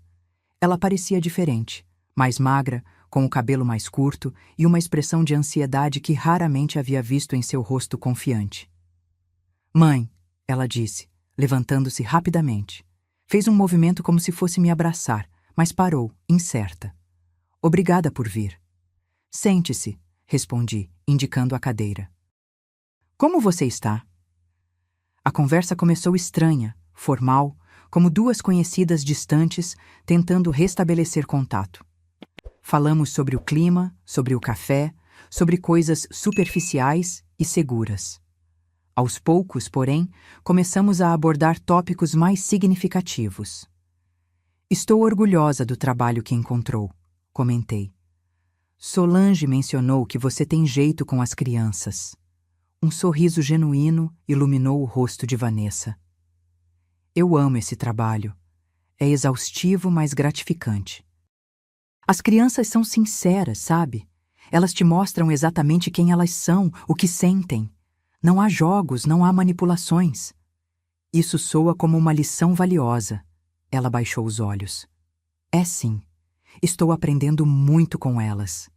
Ela parecia diferente, mais magra, com o cabelo mais curto e uma expressão de ansiedade que raramente havia visto em seu rosto confiante. Mãe, ela disse, levantando-se rapidamente. Fez um movimento como se fosse me abraçar, mas parou, incerta. Obrigada por vir. Sente-se, respondi, indicando a cadeira. Como você está? A conversa começou estranha, formal, como duas conhecidas distantes tentando restabelecer contato. Falamos sobre o clima, sobre o café, sobre coisas superficiais e seguras. Aos poucos, porém, começamos a abordar tópicos mais significativos. Estou orgulhosa do trabalho que encontrou, comentei. Solange mencionou que você tem jeito com as crianças. Um sorriso genuíno iluminou o rosto de Vanessa. Eu amo esse trabalho. É exaustivo, mas gratificante. As crianças são sinceras, sabe? Elas te mostram exatamente quem elas são, o que sentem. Não há jogos, não há manipulações. Isso soa como uma lição valiosa. Ela baixou os olhos. É sim. Estou aprendendo muito com elas.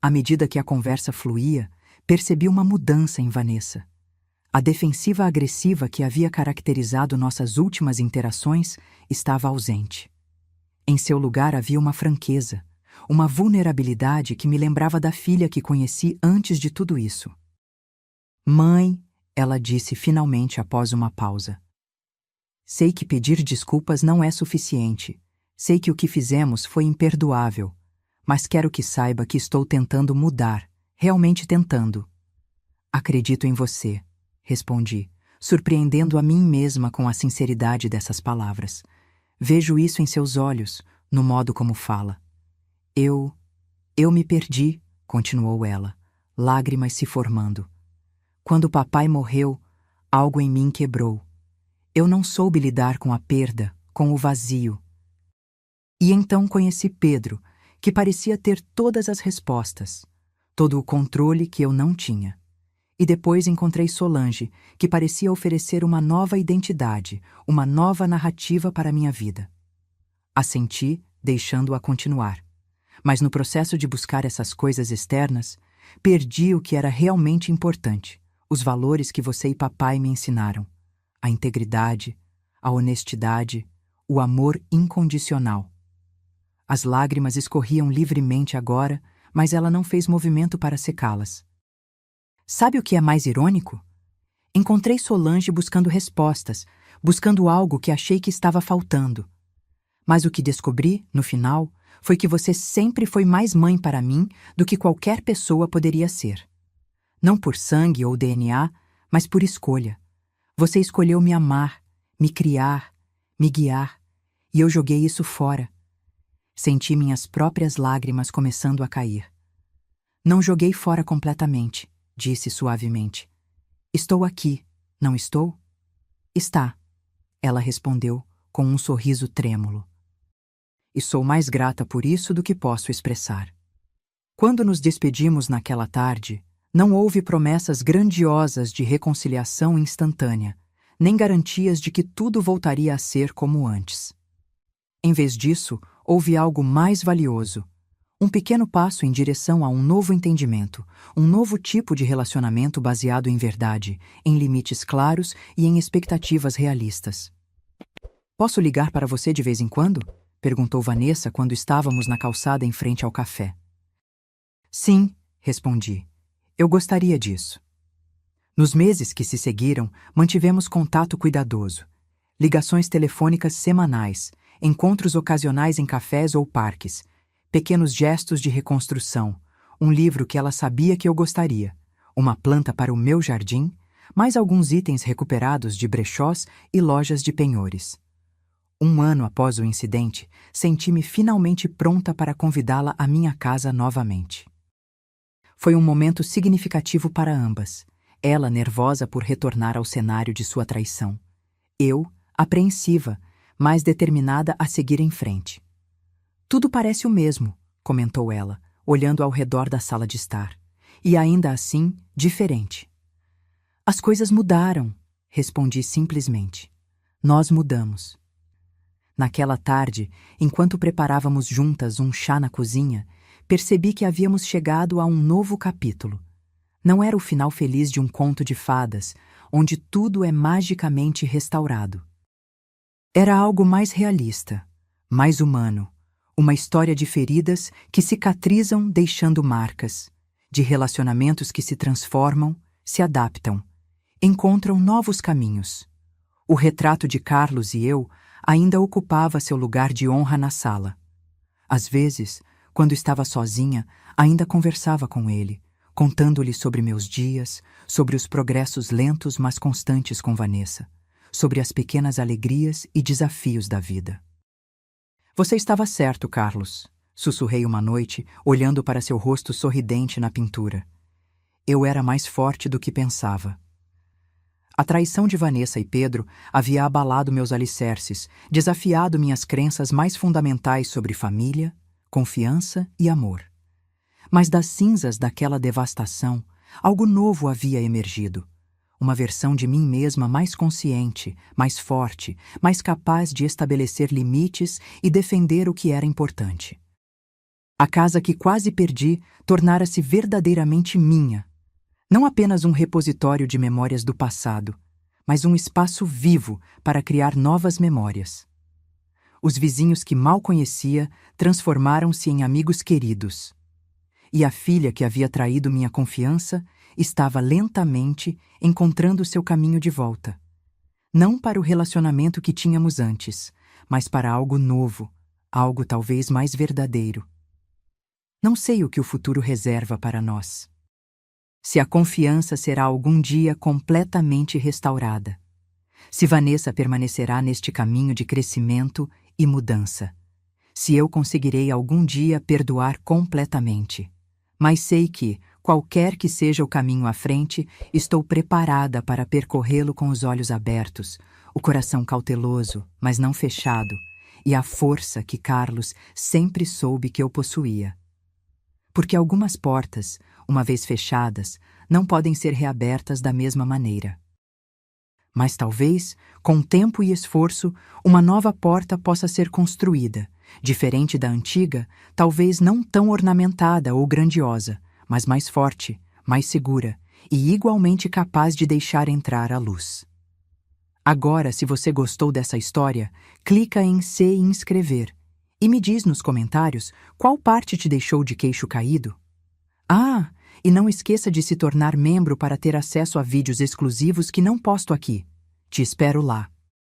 À medida que a conversa fluía, percebi uma mudança em Vanessa. A defensiva agressiva que havia caracterizado nossas últimas interações estava ausente. Em seu lugar havia uma franqueza, uma vulnerabilidade que me lembrava da filha que conheci antes de tudo isso. Mãe, ela disse finalmente após uma pausa. Sei que pedir desculpas não é suficiente. Sei que o que fizemos foi imperdoável. Mas quero que saiba que estou tentando mudar, realmente tentando. Acredito em você, respondi, surpreendendo a mim mesma com a sinceridade dessas palavras. Vejo isso em seus olhos, no modo como fala. Eu me perdi, continuou ela, lágrimas se formando. Quando papai morreu, algo em mim quebrou. Eu não soube lidar com a perda, com o vazio. E então conheci Pedro, que parecia ter todas as respostas, todo o controle que eu não tinha. E depois encontrei Solange, que parecia oferecer uma nova identidade, uma nova narrativa para minha vida. Assenti, deixando-a continuar. Mas no processo de buscar essas coisas externas, perdi o que era realmente importante, os valores que você e papai me ensinaram. A integridade, a honestidade, o amor incondicional. As lágrimas escorriam livremente agora, mas ela não fez movimento para secá-las. Sabe o que é mais irônico? Encontrei Solange buscando respostas, buscando algo que achei que estava faltando. Mas o que descobri, no final, foi que você sempre foi mais mãe para mim do que qualquer pessoa poderia ser. Não por sangue ou DNA, mas por escolha. Você escolheu me amar, me criar, me guiar, e eu joguei isso fora. Senti minhas próprias lágrimas começando a cair. Não joguei fora completamente, disse suavemente. Estou aqui, não estou? Está, ela respondeu com um sorriso trêmulo. E sou mais grata por isso do que posso expressar. Quando nos despedimos naquela tarde, não houve promessas grandiosas de reconciliação instantânea, nem garantias de que tudo voltaria a ser como antes. Em vez disso, houve algo mais valioso, um pequeno passo em direção a um novo entendimento, um novo tipo de relacionamento baseado em verdade, em limites claros e em expectativas realistas. Posso ligar para você de vez em quando? Perguntou Vanessa quando estávamos na calçada em frente ao café. Sim, respondi. Eu gostaria disso. Nos meses que se seguiram, mantivemos contato cuidadoso. Ligações telefônicas semanais, encontros ocasionais em cafés ou parques, pequenos gestos de reconstrução, um livro que ela sabia que eu gostaria, uma planta para o meu jardim, mais alguns itens recuperados de brechós e lojas de penhores. Um ano após o incidente, senti-me finalmente pronta para convidá-la à minha casa novamente. Foi um momento significativo para ambas, ela nervosa por retornar ao cenário de sua traição. Eu, apreensiva, mas determinada a seguir em frente. Tudo parece o mesmo, comentou ela, olhando ao redor da sala de estar. E ainda assim, diferente. As coisas mudaram, respondi simplesmente. Nós mudamos. Naquela tarde, enquanto preparávamos juntas um chá na cozinha, percebi que havíamos chegado a um novo capítulo. Não era o final feliz de um conto de fadas, onde tudo é magicamente restaurado. Era algo mais realista, mais humano, uma história de feridas que cicatrizam deixando marcas, de relacionamentos que se transformam, se adaptam, encontram novos caminhos. O retrato de Carlos e eu ainda ocupava seu lugar de honra na sala. Às vezes, quando estava sozinha, ainda conversava com ele, contando-lhe sobre meus dias, sobre os progressos lentos mas constantes com Vanessa, sobre as pequenas alegrias e desafios da vida. Você estava certo, Carlos, sussurrei uma noite, olhando para seu rosto sorridente na pintura. Eu era mais forte do que pensava. A traição de Vanessa e Pedro havia abalado meus alicerces, desafiado minhas crenças mais fundamentais sobre família, confiança e amor. Mas das cinzas daquela devastação, algo novo havia emergido. Uma versão de mim mesma mais consciente, mais forte, mais capaz de estabelecer limites e defender o que era importante. A casa que quase perdi tornara-se verdadeiramente minha. Não apenas um repositório de memórias do passado, mas um espaço vivo para criar novas memórias. Os vizinhos que mal conhecia transformaram-se em amigos queridos. E a filha que havia traído minha confiança estava lentamente encontrando seu caminho de volta. Não para o relacionamento que tínhamos antes, mas para algo novo, algo talvez mais verdadeiro. Não sei o que o futuro reserva para nós. Se a confiança será algum dia completamente restaurada. Se Vanessa permanecerá neste caminho de crescimento e mudança. Se eu conseguirei algum dia perdoar completamente. Mas sei que, qualquer que seja o caminho à frente, estou preparada para percorrê-lo com os olhos abertos, o coração cauteloso, mas não fechado, e a força que Carlos sempre soube que eu possuía. Porque algumas portas, uma vez fechadas, não podem ser reabertas da mesma maneira. Mas talvez, com tempo e esforço, uma nova porta possa ser construída, diferente da antiga, talvez não tão ornamentada ou grandiosa, mas mais forte, mais segura e igualmente capaz de deixar entrar a luz. Agora, se você gostou dessa história, clica em se inscrever e me diz nos comentários qual parte te deixou de queixo caído. Ah, e não esqueça de se tornar membro para ter acesso a vídeos exclusivos que não posto aqui. Te espero lá.